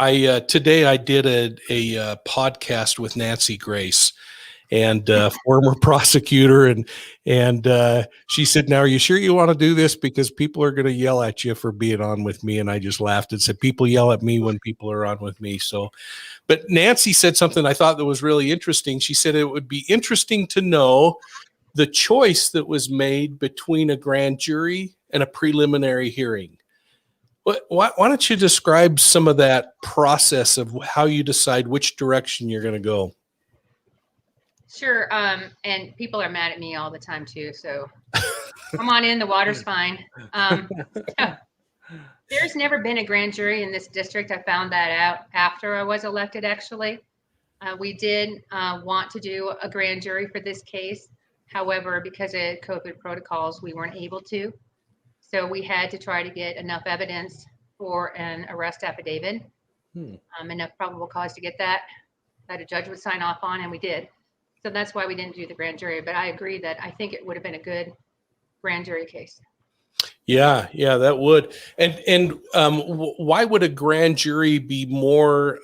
I today I did a podcast with Nancy Grace, and former prosecutor, and she said, "Now, are you sure you want to do this? Because people are going to yell at you for being on with me." And I just laughed and said, "People yell at me when people are on with me." So, but Nancy said something I thought that was really interesting. She said it would be interesting to know the choice that was made between a grand jury and a preliminary hearing. Why don't you describe some of that process of how you decide which direction you're going to go? Sure. And people are mad at me all the time too. So come on in, the water's fine. There's never been a grand jury in this district. I found that out after I was elected, actually. We did want to do a grand jury for this case. However, because of COVID protocols, we weren't able to. So we had to try to get enough evidence for an arrest affidavit, enough probable cause to get that a judge would sign off on, and we did. So that's why we didn't do the grand jury. But I agree that I think it would have been a good grand jury case. Yeah, that would. And why would a grand jury be more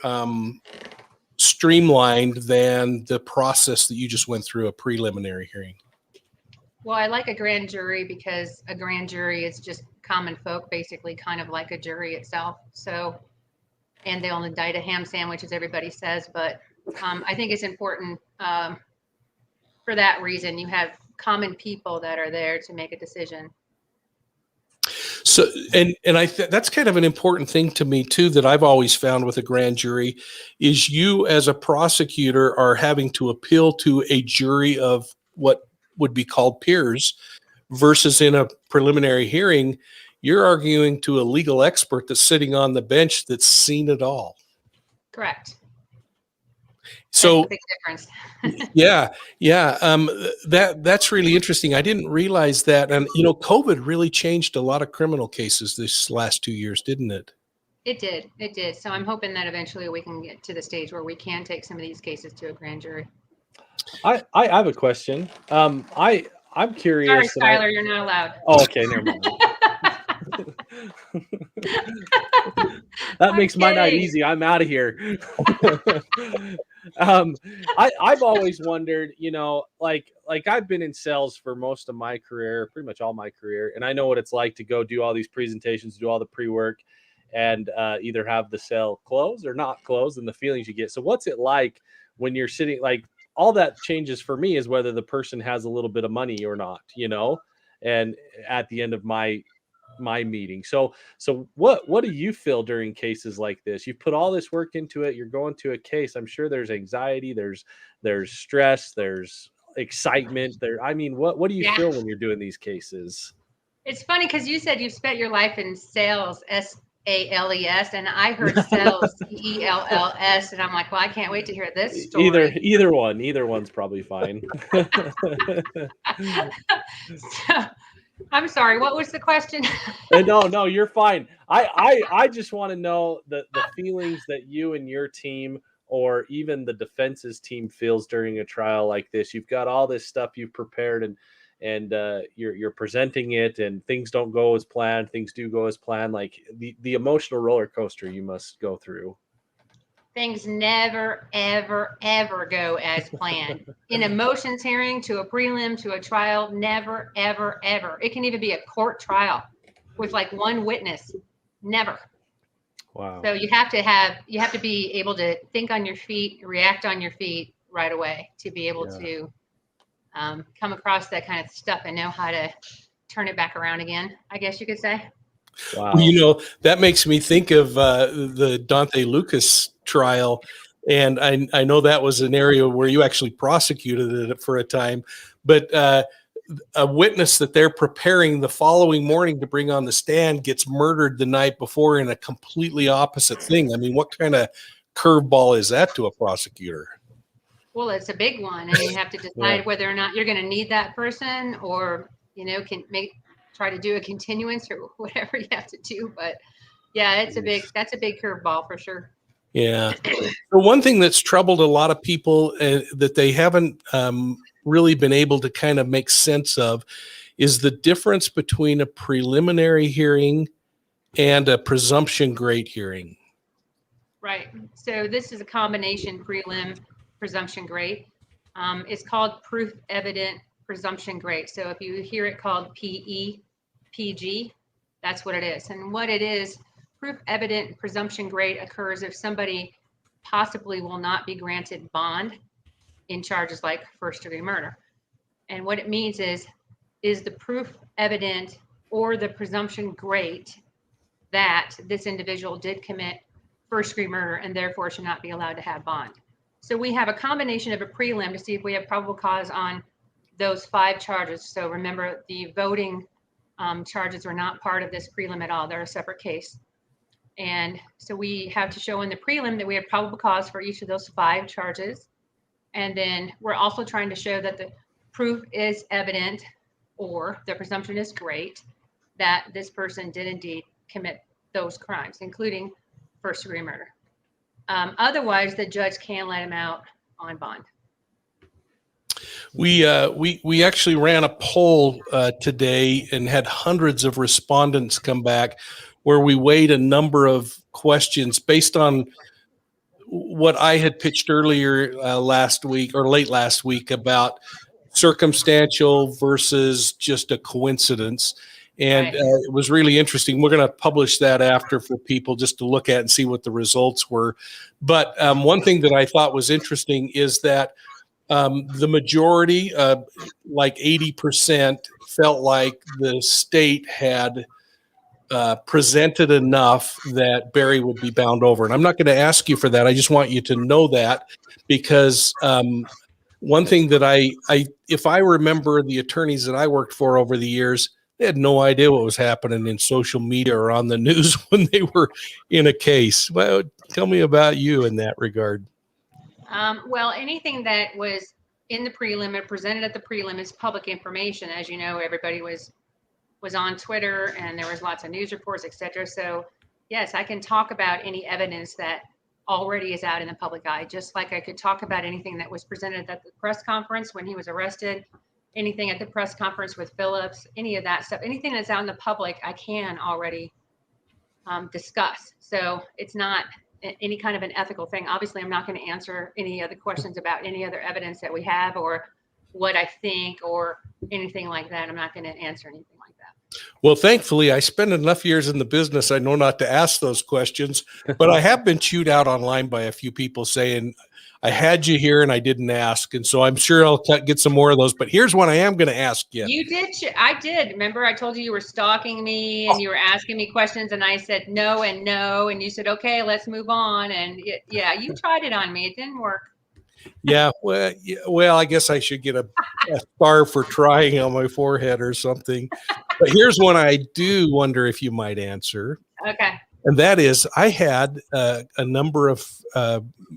streamlined than the process that you just went through, a preliminary hearing? Well, I like a grand jury because a grand jury is just common folk, basically, kind of like a jury itself. So, and they'll indict a ham sandwich, as everybody says. But I think it's important for that reason. You have common people that are there to make a decision. So, and that's kind of an important thing to me too, that I've always found with a grand jury, is you as a prosecutor are having to appeal to a jury of what would be called peers, versus in a preliminary hearing, you're arguing to a legal expert that's sitting on the bench that's seen it all. Correct. So that's a big difference. That's really interesting. I didn't realize that. And COVID really changed a lot of criminal cases this last 2 years, didn't it? It did. So I'm hoping that eventually we can get to the stage where we can take some of these cases to a grand jury. I have a question. I'm curious. Sorry, Skylar, you're not allowed. Oh, okay, never mind. That makes my night easy. I'm out of here. I've always wondered, like I've been in sales for most of my career, pretty much all my career, and I know what it's like to go do all these presentations, do all the pre-work, and either have the sale close or not close, and the feelings you get. So what's it like when you're sitting, like, all that changes for me is whether the person has a little bit of money or not, and at the end of my meeting. So what do you feel during cases like this? You've put all this work into it, you're going to a case. I'm sure there's anxiety, there's stress, there's excitement there. I mean, what do you feel when you're doing these cases? It's funny because you said you've spent your life in sales, SALES, and I heard sales, ELLS, and I'm like, well, I can't wait to hear this story. Either one's probably fine. So, I'm sorry, what was the question? No, you're fine. I just want to know the feelings that you and your team, or even the defense's team, feels during a trial like this. You've got all this stuff you've prepared, and you're presenting it, and things don't go as planned, things do go as planned. Like the emotional roller coaster you must go through. Things never, ever, ever go as planned. In a motions hearing, to a prelim, to a trial, never, ever, ever. It can even be a court trial with like one witness. Never. Wow. So you have to be able to think on your feet, react on your feet right away to be able to come across that kind of stuff and know how to turn it back around again, I guess you could say. Wow. Well, that makes me think of the Dante Lucas trial. And I know that was an area where you actually prosecuted it for a time. But a witness that they're preparing the following morning to bring on the stand gets murdered the night before in a completely opposite thing. I mean, what kind of curveball is that to a prosecutor? Well, it's a big one, and you have to decide whether or not you're going to need that person, or try to do a continuance or whatever you have to do. But yeah, that's a big curveball for sure. Yeah. The one thing that's troubled a lot of people that they haven't really been able to kind of make sense of is the difference between a preliminary hearing and a presumption grade hearing. Right. So this is a combination prelim presumption grade. It's called proof evident presumption grade. So if you hear it called PG, that's what it is. And what it is, proof evident presumption grade occurs if somebody possibly will not be granted bond in charges like first-degree murder. And what it means is the proof evident or the presumption great that this individual did commit first-degree murder and therefore should not be allowed to have bond. So we have a combination of a prelim to see if we have probable cause on those 5 charges. So remember, the voting charges are not part of this prelim at all. They're a separate case. And so we have to show in the prelim that we have probable cause for each of those 5 charges. And then we're also trying to show that the proof is evident, or the presumption is great, that this person did indeed commit those crimes, including first-degree murder. Otherwise, the judge can let him out on bond. We actually ran a poll today and had hundreds of respondents come back, where we weighed a number of questions based on what I had pitched earlier last week or late last week about circumstantial versus just a coincidence. And Right. It was really interesting. We're going to publish that after for people just to look at and see what the results were. But one thing that I thought was interesting is that the majority, like 80%, felt like the state had presented enough that Barry would be bound over. And I'm not going to ask you for that. I just want you to know that, because one thing that if I remember the attorneys that I worked for over the years, they had no idea what was happening in social media or on the news when they were in a case. Well, tell me about you in that regard. Well, anything that was in the prelim and presented at the prelim is public information. As you know, everybody was on Twitter, and there was lots of news reports, etc. So yes, I can talk about any evidence that already is out in the public eye, just like I could talk about anything that was presented at the press conference when he was arrested, anything at the press conference with Phillips, any of that stuff, anything that's out in the public, I can already discuss. So it's not any kind of an ethical thing. Obviously, I'm not going to answer any other questions about any other evidence that we have or what I think or anything like that. I'm not going to answer anything like that. Well, thankfully, I spent enough years in the business. I know not to ask those questions, but I have been chewed out online by a few people saying, I had you here and I didn't ask. And so I'm sure I'll get some more of those. But here's one I am going to ask you. You did. I did. Remember, I told you were stalking me and you were asking me questions and I said no and no. And you said, okay, let's move on. And yeah, you tried it on me. It didn't work. Yeah. Well, I guess I should get a star for trying on my forehead or something. But here's one I do wonder if you might answer. Okay. And that is, I had a number of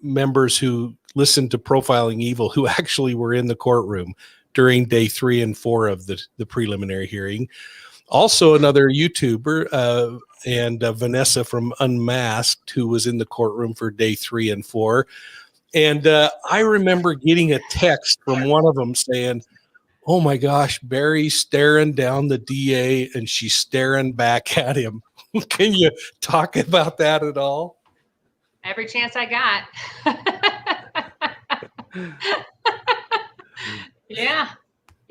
members who listened to Profiling Evil who actually were in the courtroom during day 3 and 4 of the preliminary hearing. Also, another YouTuber and Vanessa from Unmasked, who was in the courtroom for day 3 and 4. And I remember getting a text from one of them saying, oh my gosh, Barry's staring down the DA and she's staring back at him. Can you talk about that at all? Every chance I got. Yeah.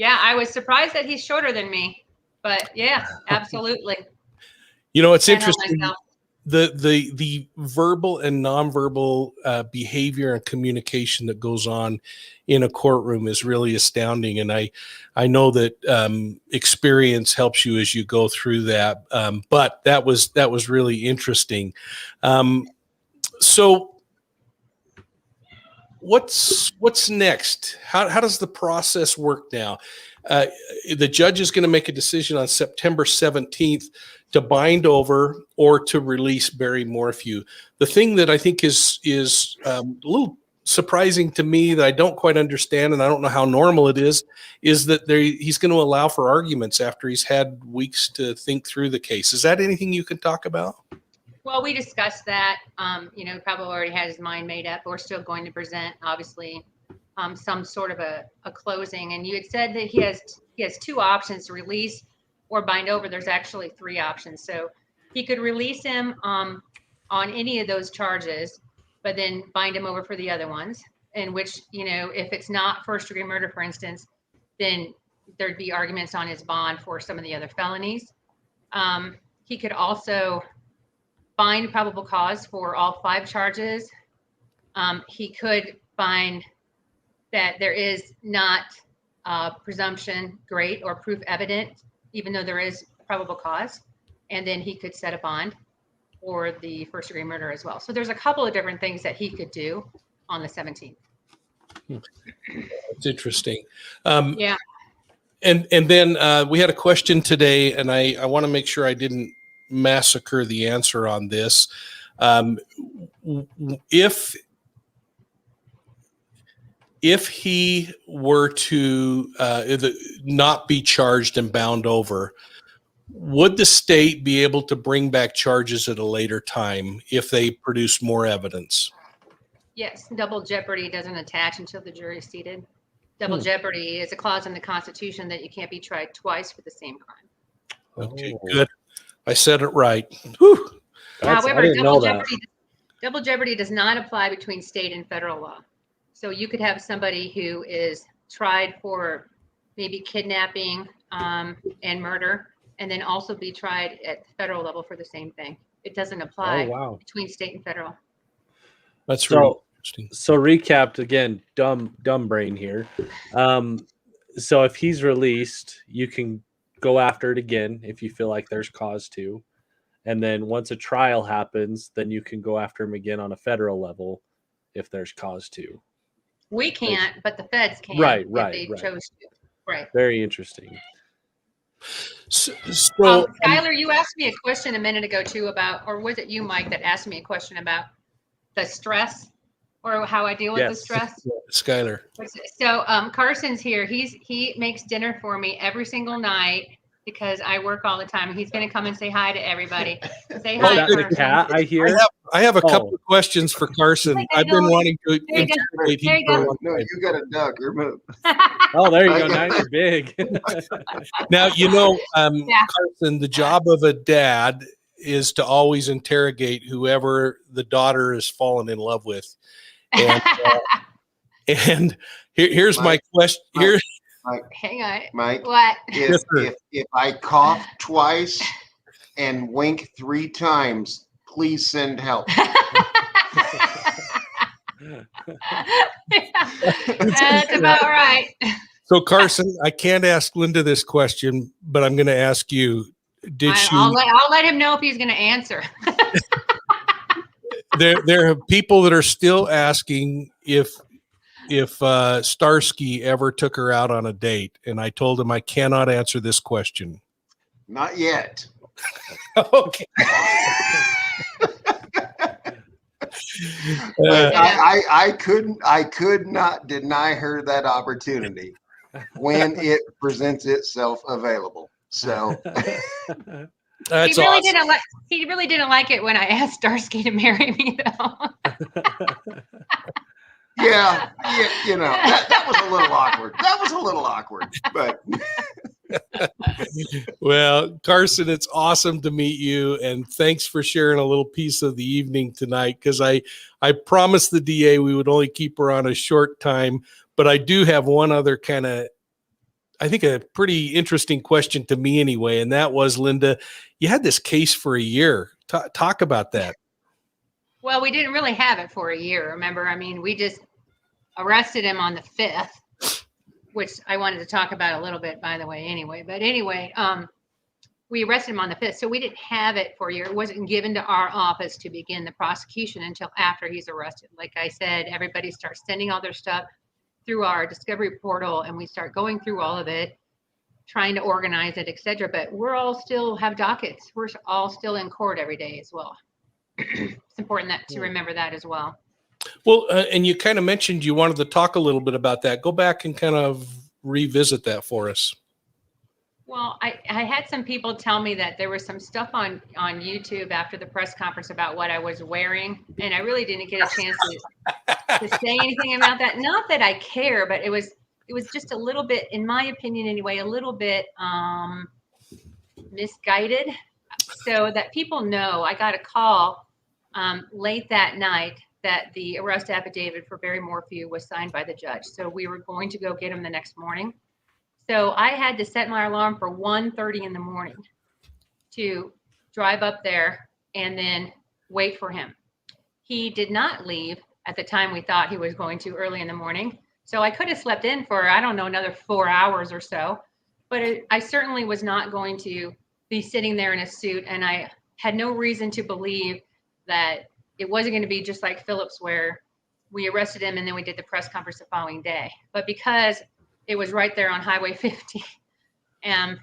I was surprised that he's shorter than me, but yeah, absolutely. You know, it's interesting. The verbal and nonverbal behavior and communication that goes on in a courtroom is really astounding. And I know that experience helps you as you go through that. But that was really interesting. So what's next? How does the process work now? The judge is going to make a decision on September 17th to bind over or to release Barry Morphew. The thing that I think is a little surprising to me that I don't quite understand, and I don't know how normal it is that he's going to allow for arguments after he's had weeks to think through the case. Is that anything you can talk about? Well, we discussed that. Probably already had his mind made up. We're still going to present, obviously, some sort of a closing. And you had said that he has 2 options: to release or bind over. There's actually 3 options. So he could release him on any of those charges, but then bind him over for the other ones. In which, if it's not first-degree murder, for instance, then there'd be arguments on his bond for some of the other felonies. He could also bind probable cause for all 5 charges. He could find that there is not presumption great or proof evident, even though there is probable cause. And then he could set a bond for the first degree murder as well. So there's a couple of different things that he could do on the 17th. It's interesting. Yeah. And then we had a question today, and I want to make sure I didn't massacre the answer on this. If he were to not be charged and bound over, would the state be able to bring back charges at a later time if they produce more evidence? Yes, double jeopardy doesn't attach until the jury is seated. Double jeopardy is a clause in the Constitution that you can't be tried twice for the same crime. Okay, good. I said it right. Whew. However, double jeopardy does not apply between state and federal law. So you could have somebody who is tried for maybe kidnapping and murder, and then also be tried at the federal level for the same thing. It doesn't apply between state and federal. That's really interesting. So recapped again, dumb brain here. So if he's released, you can go after it again if you feel like there's cause to. And then once a trial happens, then you can go after him again on a federal level if there's cause to. We can't, but the feds can. Right. If they chose to. Right. Very interesting. So Skylar, you asked me a question a minute ago too about, or was it you, Mike, that asked me a question about the stress or how I deal with the stress? Skylar. So Carson's here. He makes dinner for me every single night because I work all the time. He's going to come and say hi to everybody. Say hi. That's a cat I hear. I have a couple of questions for Carson. I've been wanting to intimidate him for a long time. No, you got a duck. Remove. Oh, there you go. Now you're big. Now, Carson, the job of a dad is to always interrogate whoever the daughter is fallen in love with. And, and here's my question. Here, Hang on. Mike, What? if I cough twice and wink 3 times, please send help. That's about right. so Carson, I can't ask Linda this question, but I'm going to ask you. I'll let him know if he's going to answer. There are people that are still asking if Starsky ever took her out on a date, and I told him I cannot answer this question. Not yet. Okay. I could not deny her that opportunity when it presents itself available. So That's he really awesome. he really didn't like it when I asked Starsky to marry me, though. yeah, you know, that was a little awkward. That was a little awkward, but Well, Carson, it's awesome to meet you, and thanks for sharing a little piece of the evening tonight, because I promised the DA we would only keep her on a short time, but I do have one other kind of, I think, a pretty interesting question to me anyway, and that was, Linda, you had this case for a year. Talk about that. Well, we didn't really have it for a year, remember? I mean, we just arrested him on the 5th, which I wanted to talk about a little bit, by the way, anyway. But anyway, we arrested him on the 5th, so we didn't have it for a year. It wasn't given to our office to begin the prosecution until after he's arrested. Like I said, everybody starts sending all their stuff through our discovery portal, and we start going through all of it, trying to organize it, etc. But we're all still have dockets. We're all still in court every day as well. It's important to remember that as well. Well, and you kind of mentioned you wanted to talk a little bit about that. Go back and kind of revisit that for us. Well, I had some people tell me that there was some stuff on YouTube after the press conference about what I was wearing, and I really didn't get a chance to say anything about that. Not that I care, but it was just a little bit, in my opinion anyway, a little bit misguided. So that people know, I got a call late that night that the arrest affidavit for Barry Morphew was signed by the judge. So we were going to go get him the next morning. So I had to set my alarm for 1:30 in the morning to drive up there and then wait for him. He did not leave at the time we thought he was going to, early in the morning. So I could have slept in for, I don't know, another 4 hours or so. But I certainly was not going to be sitting there in a suit. And I had no reason to believe that it wasn't going to be just like Phillips, where we arrested him and then we did the press conference the following day. But because it was right there on Highway 50, and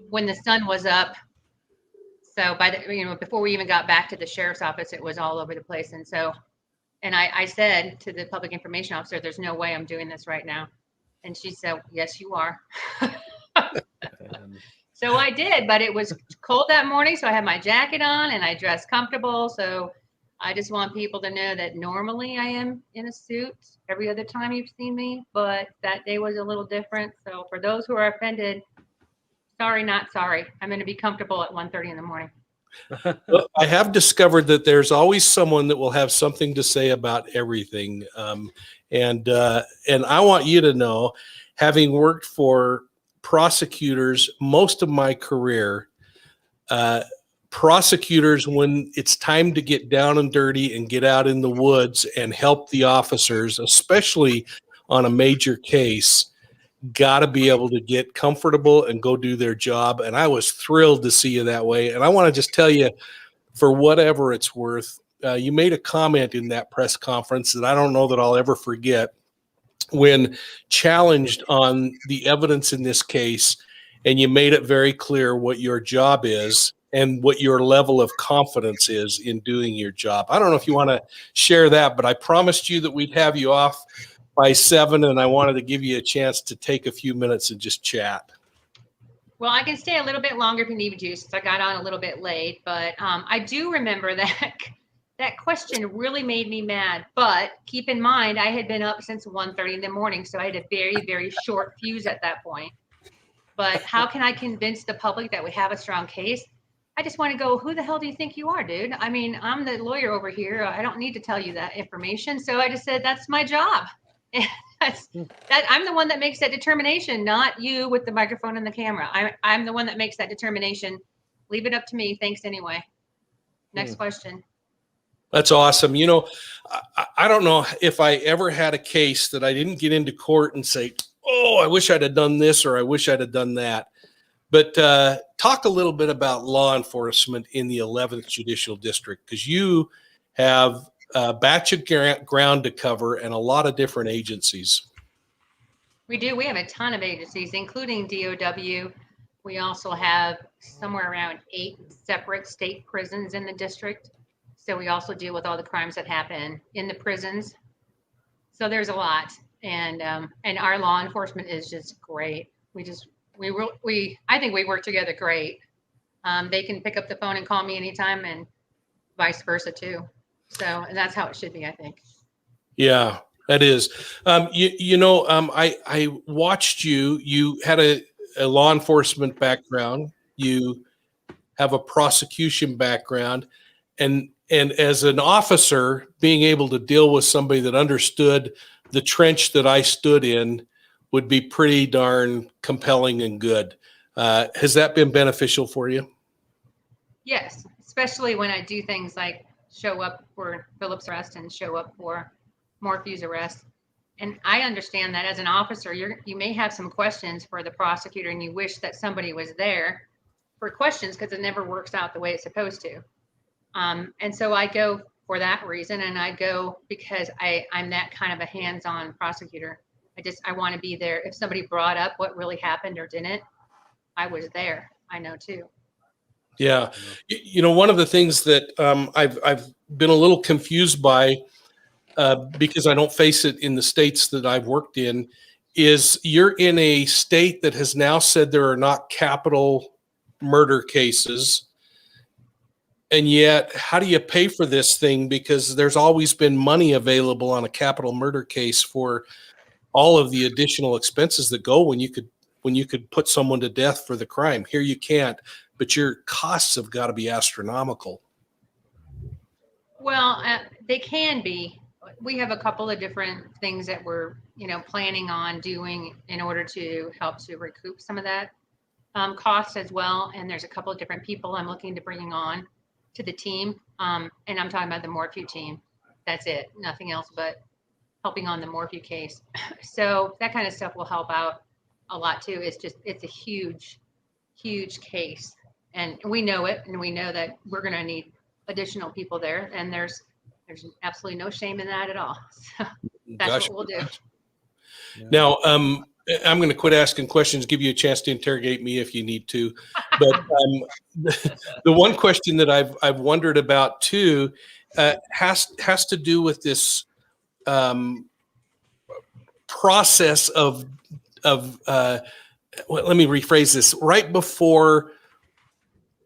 when the sun was up, so by the, before we even got back to the sheriff's office, it was all over the place. And so, and I said to the public information officer, there's no way I'm doing this right now. And she said, yes, you are. So I did, but it was cold that morning. So I had my jacket on and I dressed comfortable. So I just want people to know that normally I am in a suit every other time you've seen me, but that day was a little different. So for those who are offended, sorry, not sorry. I'm going to be comfortable at 1:30 in the morning. Well, I have discovered that there's always someone that will have something to say about everything. And I want you to know, having worked for prosecutors most of my career, prosecutors, when it's time to get down and dirty and get out in the woods and help the officers, especially on a major case, got to be able to get comfortable and go do their job. And I was thrilled to see you that way. And I want to just tell you, for whatever it's worth, you made a comment in that press conference that I don't know that I'll ever forget, when challenged on the evidence in this case, and you made it very clear what your job is and what your level of confidence is in doing your job. I don't know if you want to share that, but I promised you that we'd have you off by 7, and I wanted to give you a chance to take a few minutes and just chat. Well, I can stay a little bit longer if you need me to, since I got on a little bit late, but I do remember that that question really made me mad. But keep in mind, I had been up since 1:30 in the morning, so I had a very, very short fuse at that point. But how can I convince the public that we have a strong case? I just want to go, who the hell do you think you are, dude? I mean, I'm the lawyer over here. I don't need to tell you that information. So I just said, that's my job. I'm the one that makes that determination, not you with the microphone and the camera. I'm the one that makes that determination. Leave it up to me. Thanks anyway. Next question. That's awesome. You know, I don't know if I ever had a case that I didn't get into court and say, oh, I wish I'd have done this or I wish I'd have done that. But talk a little bit about law enforcement in the 11th Judicial District, because you have a batch of ground to cover and a lot of different agencies. We do. We have a ton of agencies, including DOW. We also have somewhere around 8 separate state prisons in the district. So we also deal with all the crimes that happen in the prisons. So there's a lot, and our law enforcement is just great. I think we work together great. They can pick up the phone and call me anytime, and vice versa too. So, and that's how it should be, I think. Yeah, that is. I watched you. You had a law enforcement background. You have a prosecution background, and as an officer, being able to deal with somebody that understood the trench that I stood in would be pretty darn compelling and good. Has that been beneficial for you? Yes, especially when I do things like show up for Philip's arrest and show up for Morphew's arrest. And I understand that as an officer, you may have some questions for the prosecutor and you wish that somebody was there for questions because it never works out the way it's supposed to. And so I go for that reason, and I go because I'm that kind of a hands-on prosecutor. I want to be there. If somebody brought up what really happened or didn't, I was there. I know too. Yeah. You know, one of the things that I've been a little confused by because I don't face it in the states that I've worked in is you're in a state that has now said there are not capital murder cases. And yet, how do you pay for this thing? Because there's always been money available on a capital murder case for all of the additional expenses that go when you could put someone to death for the crime. Here you can't, but your costs have got to be astronomical. Well, they can be. We have a couple of different things that we're, planning on doing in order to help to recoup some of that cost as well. And there's a couple of different people I'm looking to bring on to the team. And I'm talking about the Morphew team. That's it. Nothing else but helping on the Morphew case. So that kind of stuff will help out a lot too. It's a huge, huge case. And we know it, and we know that we're going to need additional people there. And there's absolutely no shame in that at all. So that's what we'll do. Now, I'm going to quit asking questions, give you a chance to interrogate me if you need to. But the one question that I've wondered about too has to do with this process of let me rephrase this. Right before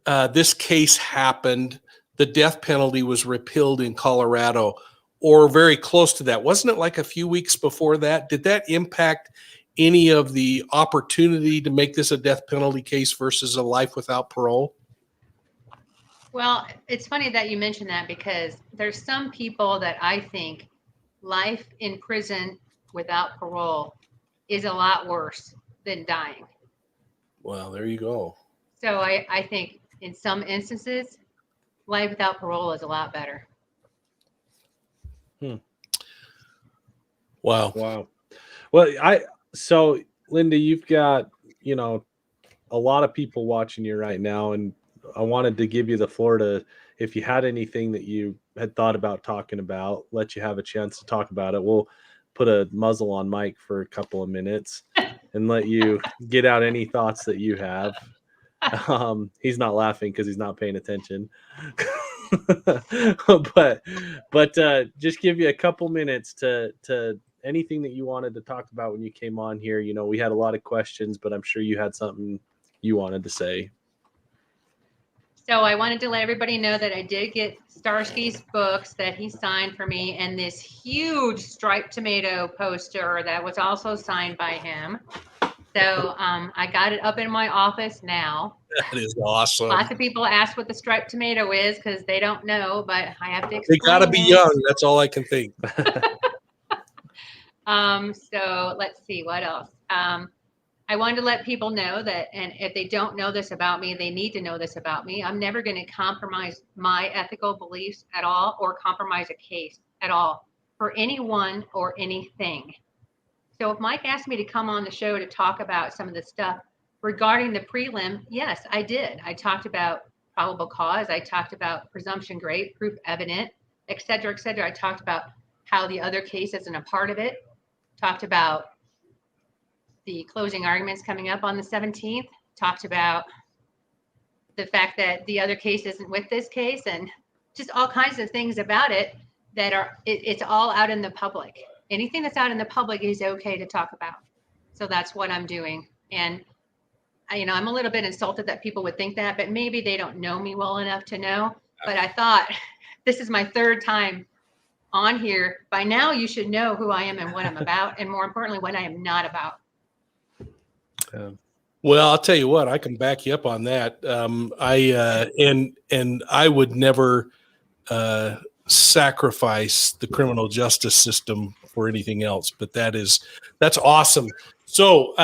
this case happened, the death penalty was repealed in Colorado, or very close to that. Wasn't it like a few weeks before that? Did that impact any of the opportunity to make this a death penalty case versus a life without parole? Well, it's funny that you mentioned that because there's some people that I think life in prison without parole is a lot worse than dying. Well, there you go. So I think in some instances, life without parole is a lot better. Wow. Well, so Linda, you've got, a lot of people watching you right now, and I wanted to give you the floor to, if you had anything that you had thought about talking about, let you have a chance to talk about it. We'll put a muzzle on Mike for a couple of minutes and let you get out any thoughts that you have. He's not laughing because he's not paying attention. but just give you a couple minutes to anything that you wanted to talk about when you came on here. We had a lot of questions, but I'm sure you had something you wanted to say. So I wanted to let everybody know that I did get Starsky's books that he signed for me, and this huge striped tomato poster that was also signed by him. So I got it up in my office now. That is awesome. Lots of people ask what the striped tomato is because they don't know, but I have to They explain got to be it. young. That's all I can think. So let's see what else. I wanted to let people know that, and if they don't know this about me, they need to know this about me. I'm never going to compromise my ethical beliefs at all, or compromise a case at all for anyone or anything. So if Mike asked me to come on the show to talk about some of the stuff regarding the prelim, yes, I did. I talked about probable cause. I talked about presumption great, proof evident, et cetera, et cetera. I talked about how the other case isn't a part of it. Talked about the closing arguments coming up on the 17th. Talked about the fact that the other case isn't with this case, and just all kinds of things about it that are, it's all out in the public. Anything that's out in the public is okay to talk about. So that's what I'm doing. And I'm a little bit insulted that people would think that, but maybe they don't know me well enough to know. But I thought, this is my third time on here. By now you should know who I am and what I'm about, and more importantly, what I am not about. Well, I'll tell you what, I can back you up on that. I would never sacrifice the criminal justice system for anything else, but that's awesome. So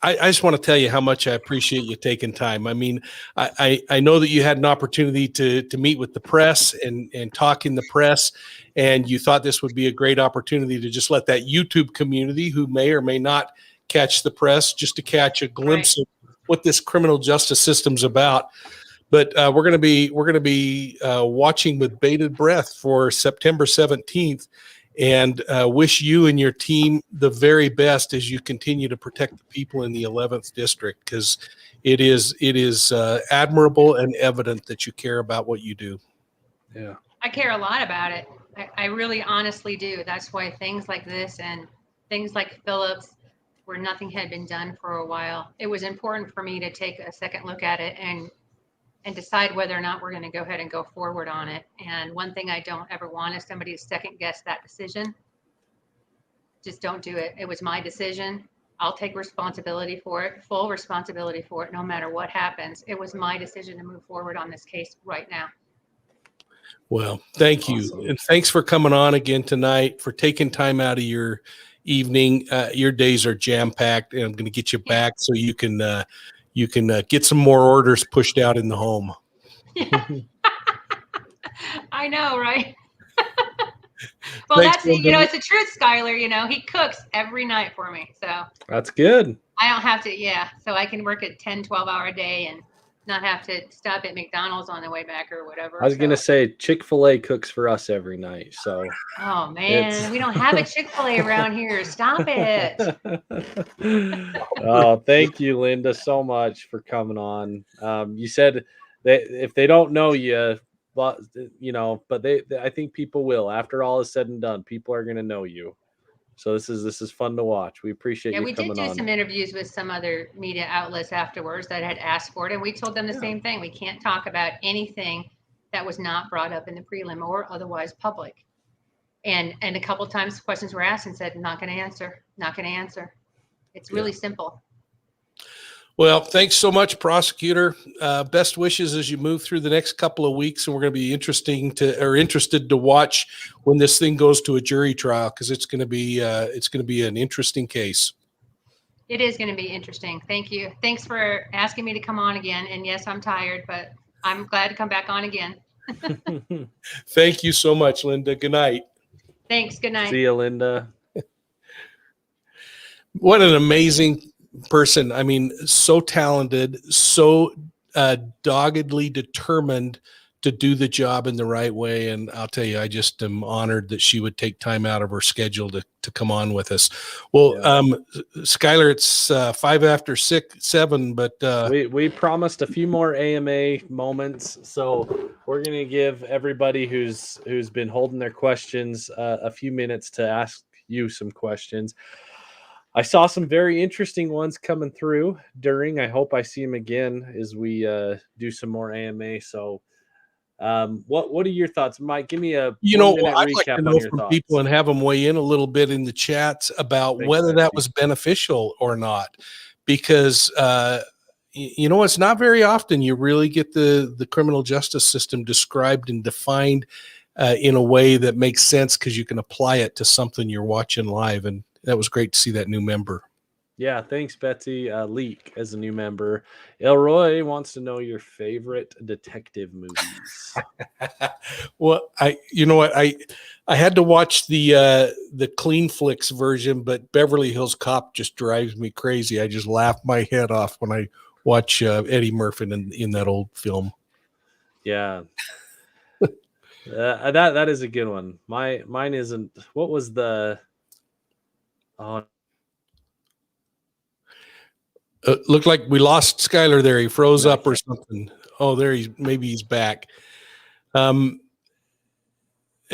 I just want to tell you how much I appreciate you taking time. I mean, I know that you had an opportunity to meet with the press and talk in the press, and you thought this would be a great opportunity to just let that YouTube community, who may or may not catch the press, just to catch a glimpse of what this criminal justice system's about. But we're going to be watching with bated breath for September 17th, and wish you and your team the very best as you continue to protect the people in the 11th district, because it is admirable and evident that you care about what you do. Yeah, I care a lot about it. I really honestly do. That's why things like this and things like Phillips, where nothing had been done for a while, it was important for me to take a second look at it and decide whether or not we're going to go ahead and go forward on it. And one thing I don't ever want is somebody to second guess that decision. Just don't do it. It was my decision. I'll take responsibility for it, full responsibility for it, no matter what happens. It was my decision to move forward on this case right now. Well, thank you. Awesome. And thanks for coming on again tonight, for taking time out of your evening. Your days are jam-packed, and I'm going to get you back so you can get some more orders pushed out in the home. I know, right? Well, Thanks, that's, it's the truth, Skylar. He cooks every night for me. So that's good. I don't have to, so I can work a 10, 12-hour day and not have to stop at McDonald's on the way back or whatever. I was going to say Chick-fil-A cooks for us every night. So. Oh, man, we don't have a Chick-fil-A around here. Stop it. Oh, thank you, Linda, so much for coming on. You said that if they don't know you, but I think people will. After all is said and done, people are going to know you. So this is fun to watch. We appreciate you coming on. We did do some interviews with some other media outlets afterwards that had asked for it, and we told them the same thing. We can't talk about anything that was not brought up in the prelim or otherwise public. And a couple of times questions were asked and said, not going to answer. It's really simple. Well, thanks so much, prosecutor. Best wishes as you move through the next couple of weeks, and we're going to be interested to watch when this thing goes to a jury trial, because it's going to be an interesting case. It is going to be interesting. Thank you. Thanks for asking me to come on again. And yes, I'm tired, but I'm glad to come back on again. Thank you so much, Linda. Good night. Thanks. Good night. See you, Linda. What an amazing person. I mean, so talented, so doggedly determined to do the job in the right way. And I'll tell you, I just am honored that she would take time out of her schedule to come on with us. Well, Skylar, it's 5 after 7, but we promised a few more AMA moments. So we're going to give everybody who's been holding their questions a few minutes to ask you some questions. I saw some very interesting ones coming through during. I hope I see them again as we do some more AMA. So what are your thoughts, Mike? Give me a I'd like to know from people and have them weigh in a little bit in the chats about whether that was beneficial or not, because you know, it's not very often you really get the criminal justice system described and defined in a way that makes sense because you can apply it to something you're watching live. And that was great to see that new member. Yeah, thanks, Betsy. Leak as a new member. Elroy wants to know your favorite detective movies. Well, you know what, I had to watch the Clean Flicks version, but Beverly Hills Cop just drives me crazy. I just laugh my head off when I watch Eddie Murphy in that old film. Yeah. That is a good one. Mine isn't. What was the? Oh, Looked like we lost Skylar there. He froze up or something. Oh, maybe he's back. There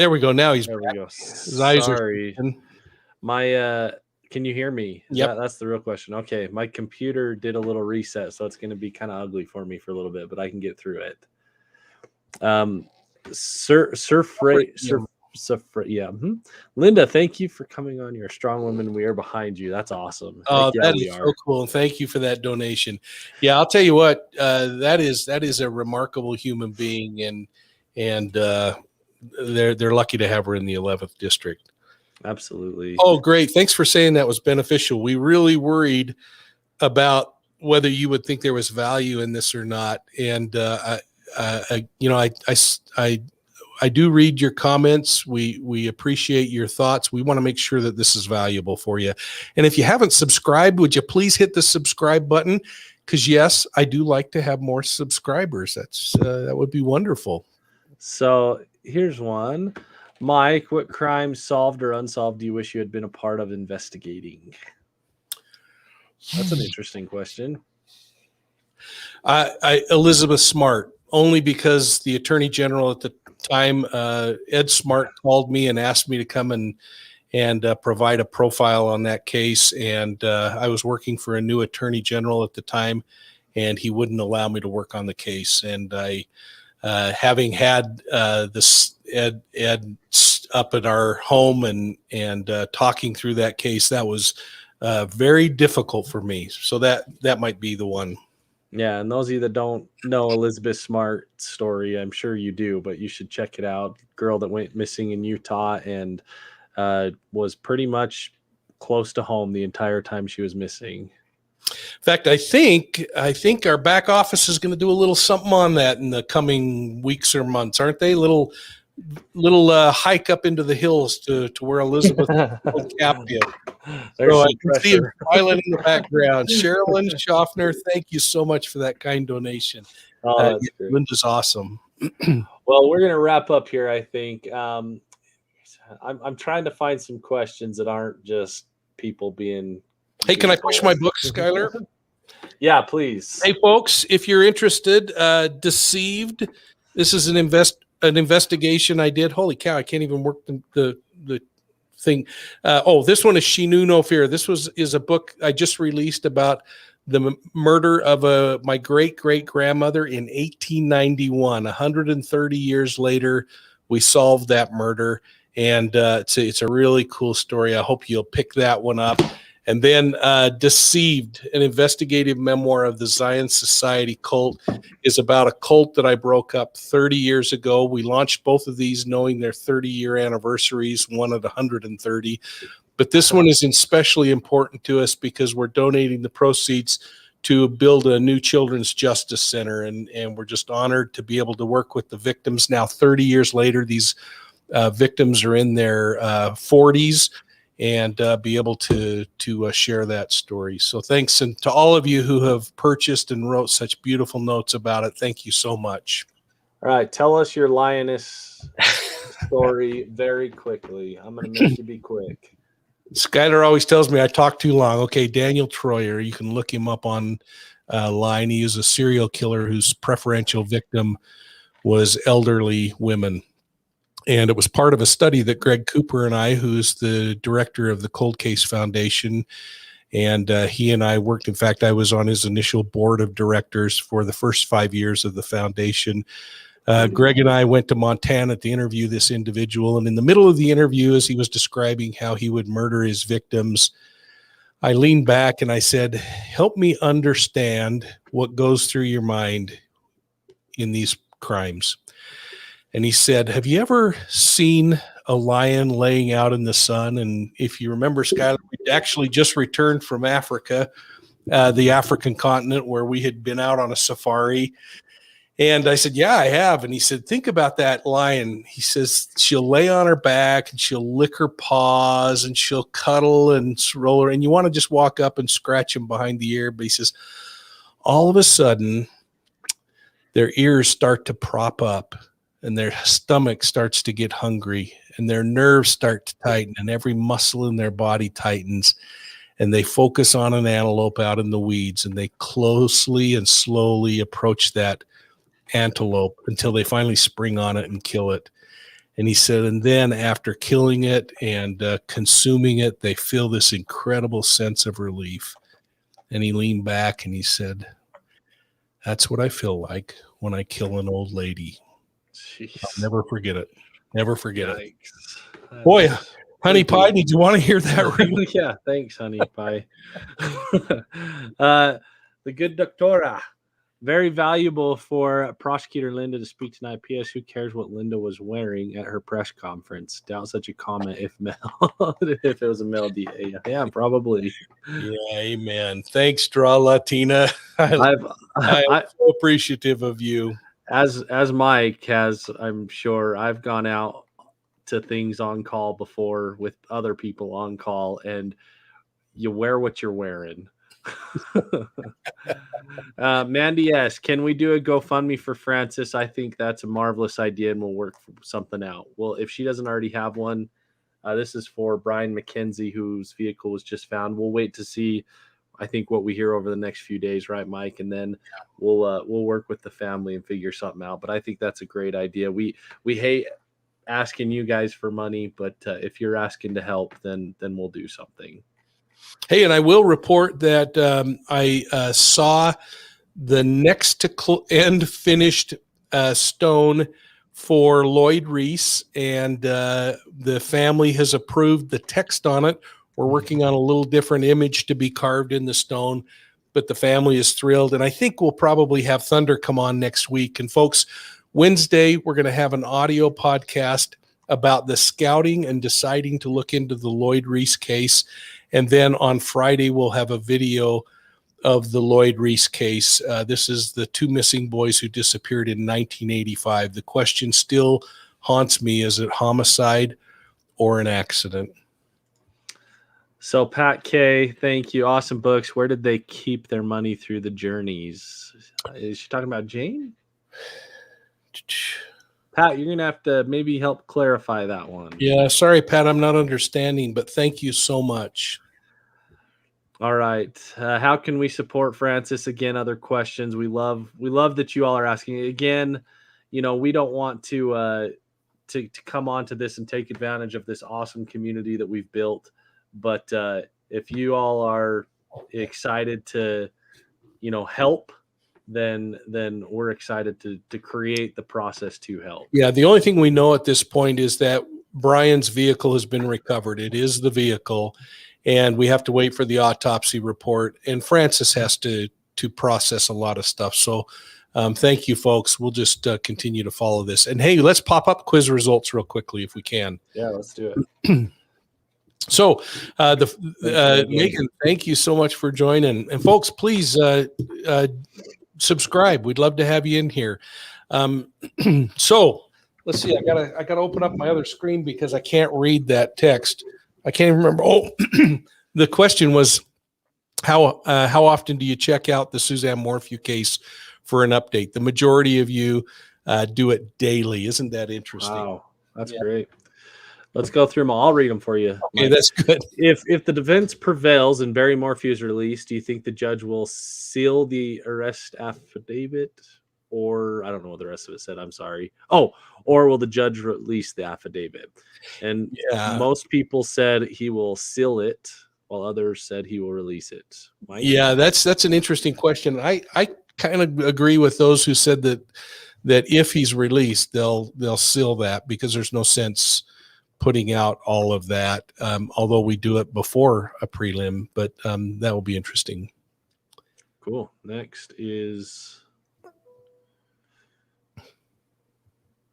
we go. Now he's there back. we go. His eyes Sorry. are Can you hear me? Yep. That's the real question. Okay, my computer did a little reset, so it's going to be kind of ugly for me for a little bit, but I can get through it. Linda, thank you for coming on. You're a strong woman. We are behind you. That's awesome. Oh, that is so cool. And thank you for that donation. Yeah, I'll tell you what, that is a remarkable human being, and they're lucky to have her in the 11th district. Absolutely. Oh, great. Thanks for saying that was beneficial. We really worried about whether you would think there was value in this or not. And, you know, I do read your comments. We appreciate your thoughts. We want to make sure that this is valuable for you. And if you haven't subscribed, would you please hit the subscribe button? Because yes, I do like to have more subscribers. That would be wonderful. So here's one. Mike, what crime, solved or unsolved, do you wish you had been a part of investigating? That's an interesting question. Elizabeth Smart, only because the Attorney General at the time, Ed Smart, called me and asked me to come and provide a profile on that case. And I was working for a new Attorney General at the time, and he wouldn't allow me to work on the case. And I, having had this Ed up at our home and talking through that case, that was very difficult for me. So that might be the one. Yeah, and those of you that don't know Elizabeth Smart's story, I'm sure you do, but you should check it out. Girl that went missing in Utah and was pretty much close to home the entire time she was missing. In fact, I think our back office is going to do a little something on that in the coming weeks or months, aren't they? Little hike up into the hills to where Elizabeth capped you. So I can see him smiling in the background. Sherilyn Schaffner, thank you so much for that kind donation. Linda's awesome. Well, we're going to wrap up here, I think. I'm trying to find some questions that aren't just people being... Hey, can I push my book, Skylar? Yeah, please. Hey, folks, if you're interested, Deceived. This is an investigation I did. Holy cow, I can't even work the thing. This one is She Knew No Fear. This is a book I just released about the murder of my great-great-grandmother in 1891. 130 years later, we solved that murder, and it's a really cool story. I hope you'll pick that one up. And then Deceived, an investigative memoir of the Zion Society cult, is about a cult that I broke up 30 years ago. We launched both of these knowing their 30-year anniversaries, one at 130. But this one is especially important to us because we're donating the proceeds to build a new children's justice center. And we're just honored to be able to work with the victims. Now, 30 years later, these victims are in their 40s. And be able to share that story. So thanks, and to all of you who have purchased and wrote such beautiful notes about it. Thank you so much. All right, tell us your lioness story very quickly. I'm going to make you be quick. Skylar always tells me I talk too long. Okay, Daniel Troyer, you can look him up on line. He is a serial killer whose preferential victim was elderly women. And it was part of a study that Greg Cooper and I, who's the director of the Cold Case Foundation, and he and I worked. In fact, I was on his initial board of directors for the first 5 years of the foundation. Greg and I went to Montana to interview this individual. And in the middle of the interview, as he was describing how he would murder his victims, I leaned back and I said, help me understand what goes through your mind in these crimes. And he said, have you ever seen a lion laying out in the sun? And if you remember, Skylar, we actually just returned from Africa, the African continent, where we had been out on a safari. And I said, yeah, I have. And he said, think about that lion. He says, she'll lay on her back and she'll lick her paws and she'll cuddle and roll her. And you want to just walk up and scratch him behind the ear. But he says, all of a sudden, their ears start to prop up and their stomach starts to get hungry and their nerves start to tighten and every muscle in their body tightens. And they focus on an antelope out in the weeds and they closely and slowly approach that antelope until they finally spring on it and kill it. And he said, and then after killing it and consuming it, they feel this incredible sense of relief. And he leaned back and he said, that's what I feel like when I kill an old lady. Jeez. I'll never forget it. Never forget it. Yikes. Boy, honey pie, did you want to hear that? Yeah, thanks, honey pie. The good doctora. Very valuable for Prosecutor Linda to speak tonight. P.S. Who cares what Linda was wearing at her press conference? Doubt such a comment if if it was a male DA. Yeah, probably. Yeah, amen. Thanks, Draw Latina. I'm so appreciative of you. As Mike has, I'm sure I've gone out to things on call before with other people on call, and you wear what you're wearing. Mandy S, can we do a GoFundMe for Francis? I think that's a marvelous idea and we'll work something out. Well, if she doesn't already have one, this is for Brian McKenzie, whose vehicle was just found. We'll wait to see, I think, what we hear over the next few days, right, Mike? And then we'll work with the family and figure something out. But I think that's a great idea. We hate asking you guys for money, but if you're asking to help, then we'll do something. Hey, and I will report that I saw the next to end finished stone for Lloyd Reese, and the family has approved the text on it. We're working on a little different image to be carved in the stone, but the family is thrilled, and I think we'll probably have Thunder come on next week. And folks, Wednesday, we're going to have an audio podcast about the scouting and deciding to look into the Lloyd Reese case. And then on Friday, we'll have a video of the Lloyd Reese case. This is the two missing boys who disappeared in 1985. The question still haunts me. Is it homicide or an accident? So Pat K, thank you. Awesome books. Where did they keep their money through the journeys? Is she talking about Jane? Pat, you're going to have to maybe help clarify that one. Yeah, sorry, Pat, I'm not understanding, but thank you so much. All right. How can we support Francis? Again, other questions. We love that you all are asking. Again, we don't want to come onto this and take advantage of this awesome community that we've built. But if you all are excited to, help, then we're excited to create the process to help. Yeah, the only thing we know at this point is that Brian's vehicle has been recovered. It is the vehicle, and we have to wait for the autopsy report. And Francis has to process a lot of stuff. So thank you, folks. We'll just continue to follow this. And hey, let's pop up quiz results real quickly if we can. Yeah, let's do it. So, Megan, thank you so much for joining. And folks, please subscribe. We'd love to have you in here. So let's see. I gotta open up my other screen because I can't read that text. I can't even remember. Oh, the question was how often do you check out the Suzanne Morphew case for an update? The majority of you do it daily. Isn't that interesting? Wow, that's great. Let's go through them all. I'll read them for you. Okay, that's good. If the defense prevails and Barry Morphew is released, do you think the judge will seal the arrest affidavit? Or I don't know what the rest of it said. I'm sorry. Oh, or will the judge release the affidavit? And most people said he will seal it, while others said he will release it. Mike? Yeah, that's an interesting question. I kind of agree with those who said that if he's released, they'll seal that because there's no sense putting out all of that, although we do it before a prelim, but that will be interesting. Cool. Next is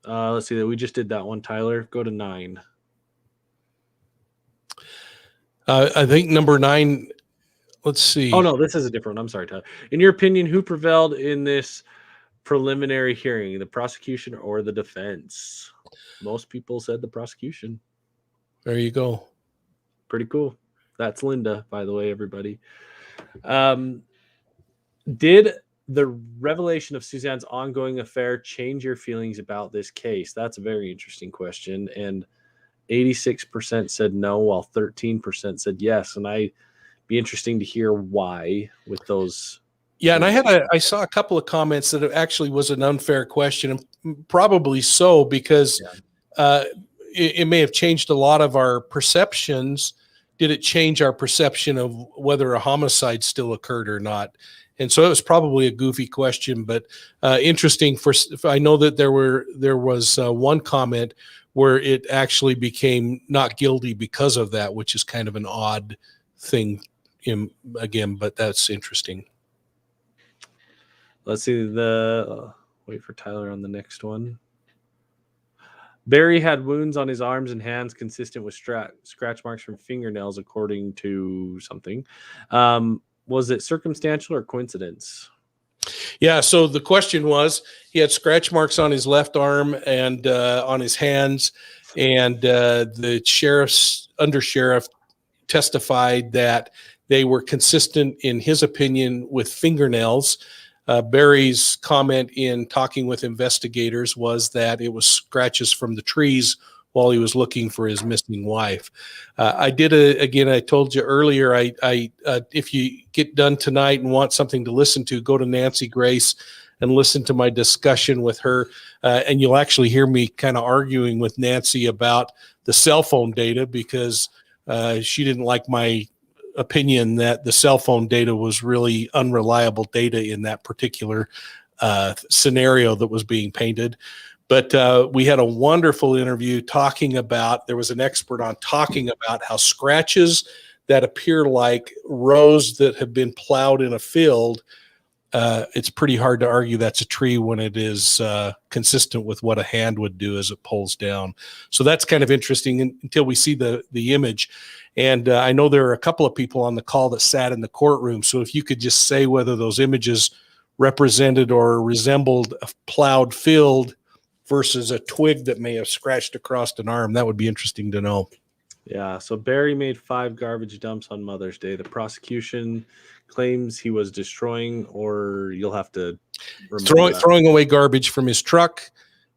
let's see, we just did that one, Tyler. Go to 9. I think number 9. Let's see. Oh no, this is a different one. I'm sorry, Tyler. In your opinion, who prevailed in this preliminary hearing, the prosecution or the defense? Most people said the prosecution. There you go. Pretty cool. That's Linda, by the way, everybody. Did the revelation of Suzanne's ongoing affair change your feelings about this case? That's a very interesting question. And 86% said no, while 13% said yes. And I'd be interesting to hear why with those. Yeah, and I saw a couple of comments that it actually was an unfair question, and probably so, because it may have changed a lot of our perceptions. Did it change our perception of whether a homicide still occurred or not? And so it was probably a goofy question, but interesting. I know that there was one comment where it actually became not guilty because of that, which is kind of an odd thing again, but that's interesting. Let's see wait for Tyler on the next one. Barry had wounds on his arms and hands consistent with scratch marks from fingernails, according to something. Was it circumstantial or coincidence? Yeah, so the question was, he had scratch marks on his left arm and on his hands, and the undersheriff testified that they were consistent, in his opinion, with fingernails. Barry's comment in talking with investigators was that it was scratches from the trees while he was looking for his missing wife. I told you earlier, if you get done tonight and want something to listen to, go to Nancy Grace and listen to my discussion with her. And you'll actually hear me kind of arguing with Nancy about the cell phone data, because she didn't like my opinion that the cell phone data was really unreliable data in that particular scenario that was being painted. But we had a wonderful interview there was an expert on talking about how scratches that appear like rows that have been plowed in a field, it's pretty hard to argue that's a tree when it is consistent with what a hand would do as it pulls down. So that's kind of interesting until we see the image. And I know there are a couple of people on the call that sat in the courtroom. So if you could just say whether those images represented or resembled a plowed field versus a twig that may have scratched across an arm, that would be interesting to know. Yeah, so Barry made 5 garbage dumps on Mother's Day. The prosecution claims he was destroying, or you'll have to throwing away garbage from his truck.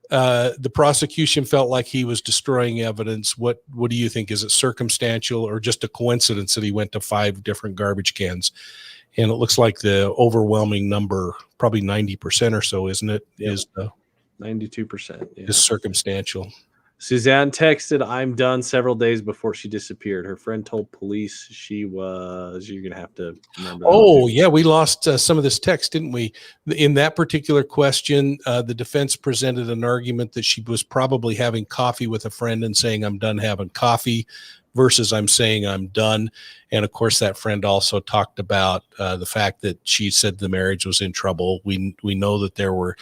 The prosecution felt like he was destroying evidence. What do you think? Is it circumstantial or just a coincidence that he went to 5 different garbage cans? And it looks like the overwhelming number, probably 90% or so, isn't it? Yep. Is 92%. Yeah. Is circumstantial. Suzanne texted, "I'm done," several days before she disappeared. Her friend told police you're going to have to remember. Oh, yeah, we lost some of this text, didn't we? In that particular question, the defense presented an argument that she was probably having coffee with a friend and saying, "I'm done having coffee," versus "I'm saying I'm done." And of course, that friend also talked about the fact that she said the marriage was in trouble. We know that there were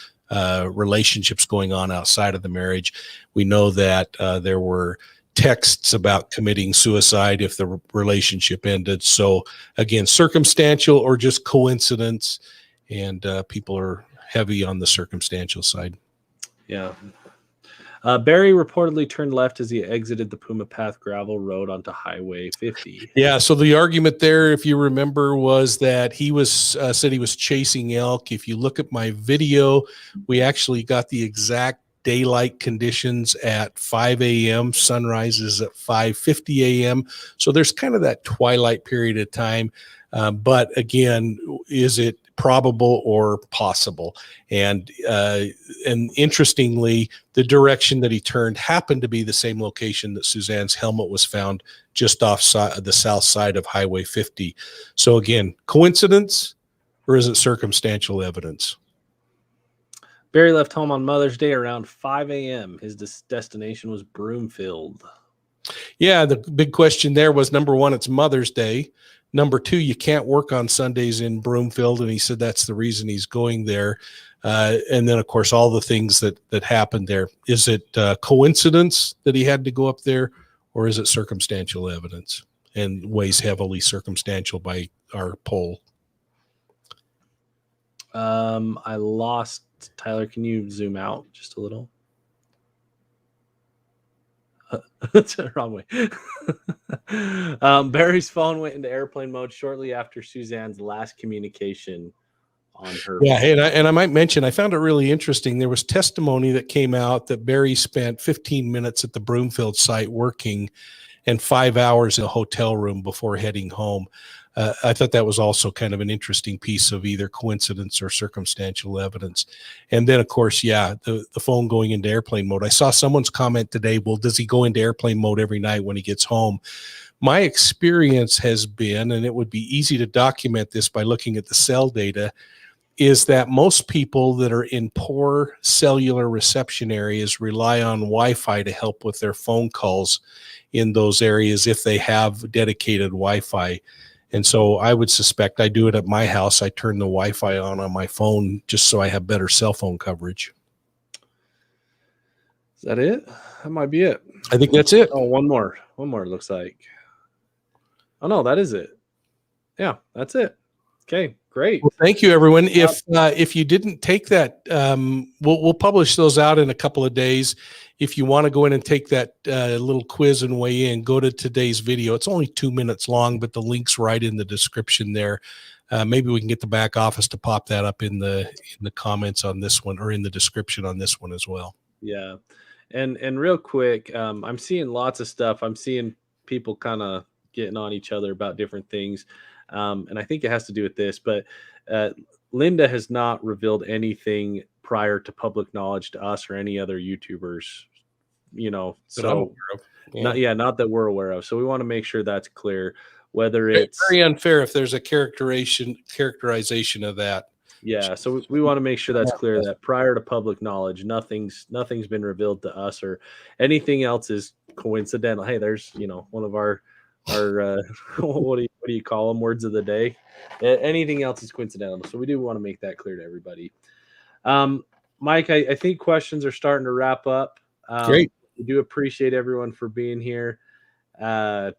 relationships going on outside of the marriage. We know that there were texts about committing suicide if the relationship ended. So again, circumstantial or just coincidence, and people are heavy on the circumstantial side. Yeah. Barry reportedly turned left as he exited the Puma Path gravel road onto Highway 50. Yeah, so the argument there, if you remember, was that he was said he was chasing elk. If you look at my video, we actually got the exact daylight conditions at 5 a.m. Sunrise is at 5:50 a.m. So there's kind of that twilight period of time. But again, is it probable or possible? And interestingly, the direction that he turned happened to be the same location that Suzanne's helmet was found, just off the south side of Highway 50. So again, coincidence or is it circumstantial evidence? Barry left home on Mother's Day around 5 a.m. His destination was Broomfield. Yeah, the big question there was, number one, it's Mother's Day. Number two, you can't work on Sundays in Broomfield, and he said that's the reason he's going there. And then, of course, all the things that happened there. Is it coincidence that he had to go up there, or is it circumstantial evidence? And weighs heavily circumstantial by our poll. I lost Tyler. Can you zoom out just a little? That's the wrong way. Barry's phone went into airplane mode shortly after Suzanne's last communication on her. Yeah, and I might mention, I found it really interesting. There was testimony that came out that Barry spent 15 minutes at the Broomfield site working and 5 hours in a hotel room before heading home. I thought that was also kind of an interesting piece of either coincidence or circumstantial evidence. And then, of course, yeah, the phone going into airplane mode. I saw someone's comment today, well, does he go into airplane mode every night when he gets home? My experience has been, and it would be easy to document this by looking at the cell data, is that most people that are in poor cellular reception areas rely on Wi-Fi to help with their phone calls in those areas if they have dedicated Wi-Fi. And so I would suspect, I do it at my house. I turn the Wi-Fi on my phone just so I have better cell phone coverage. Is that it? That might be it. I think that's it. Oh, one more. One more, it looks like. Oh, no, that is it. Yeah, that's it. Okay, great. Well, thank you, everyone. If you didn't take that, we'll publish those out in a couple of days. If you want to go in and take that little quiz and weigh in, go to today's video. It's only 2 minutes long, but the link's right in the description there. Maybe we can get the back office to pop that up in the comments on this one, or in the description on this one as well. Yeah, and real quick, I'm seeing lots of stuff. I'm seeing people kind of getting on each other about different things. And I think it has to do with this, but Linda has not revealed anything prior to public knowledge to us or any other YouTubers, so not that we're aware of. So we want to make sure that's clear, whether it's very unfair if there's a characterization of that. Yeah. So we want to make sure that's clear, that prior to public knowledge, nothing's been revealed to us, or anything else is coincidental. Hey, there's, one of our what do you call them? Words of the day. Anything else is coincidental. So we do want to make that clear to everybody. Mike, I think questions are starting to wrap up. Great. We do appreciate everyone for being here. I'm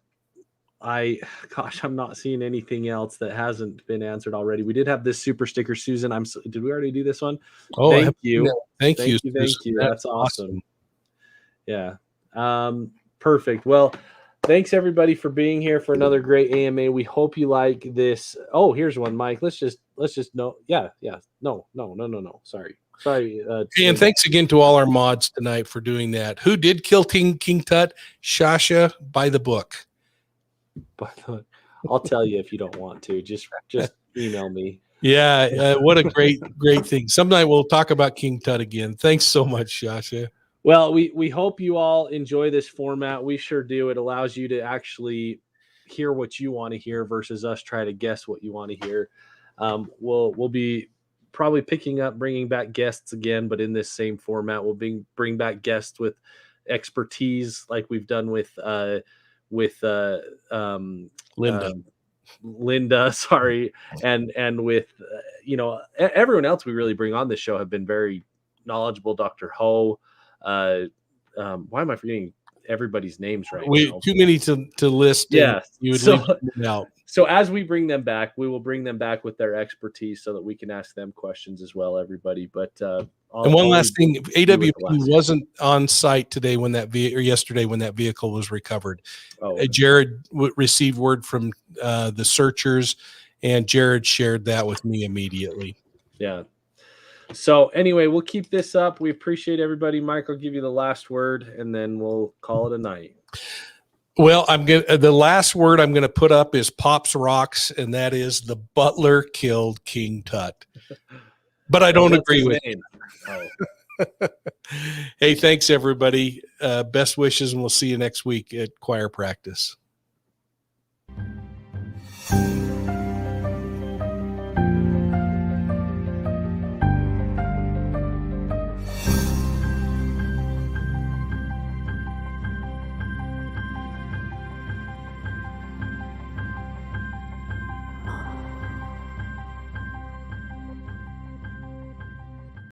not seeing anything else that hasn't been answered already. We did have this super sticker, Susan. Did we already do this one? Oh, thank you. Thank you. Thank you. That's awesome. Yeah. Perfect. Well, thanks everybody for being here for another great AMA. We hope you like this. Oh, here's one, Mike. Let's just no. Yeah. No. Sorry. And thanks again to all our mods tonight for doing that. Who did kill King Tut? Shasha, by the book. I'll tell you if you don't want to. Just email me. Yeah. What a great thing. Sometime we'll talk about King Tut again. Thanks so much, Shasha. Well, we hope you all enjoy this format. We sure do. It allows you to actually hear what you want to hear versus us try to guess what you want to hear. We'll be probably bringing back guests again, but in this same format. We'll bring back guests with expertise, like we've done with Linda, sorry, and with everyone else we really bring on this show have been very knowledgeable. Dr. Ho. Why am I forgetting everybody's names right now? Too many to list. Yeah, you would leave them out. So as we bring them back, we will bring them back with their expertise so that we can ask them questions as well, everybody. But and one last thing, AWP wasn't on site today or yesterday when that vehicle was recovered. Jared received word from the searchers, and Jared shared that with me immediately. Yeah. So anyway, we'll keep this up. We appreciate everybody. Mike, I'll give you the last word, and then we'll call it a night. Well, the last word I'm gonna put up is Pops Rocks, and that is the butler killed King Tut. But I don't agree with it. Hey, thanks everybody. Best wishes, and we'll see you next week at choir practice.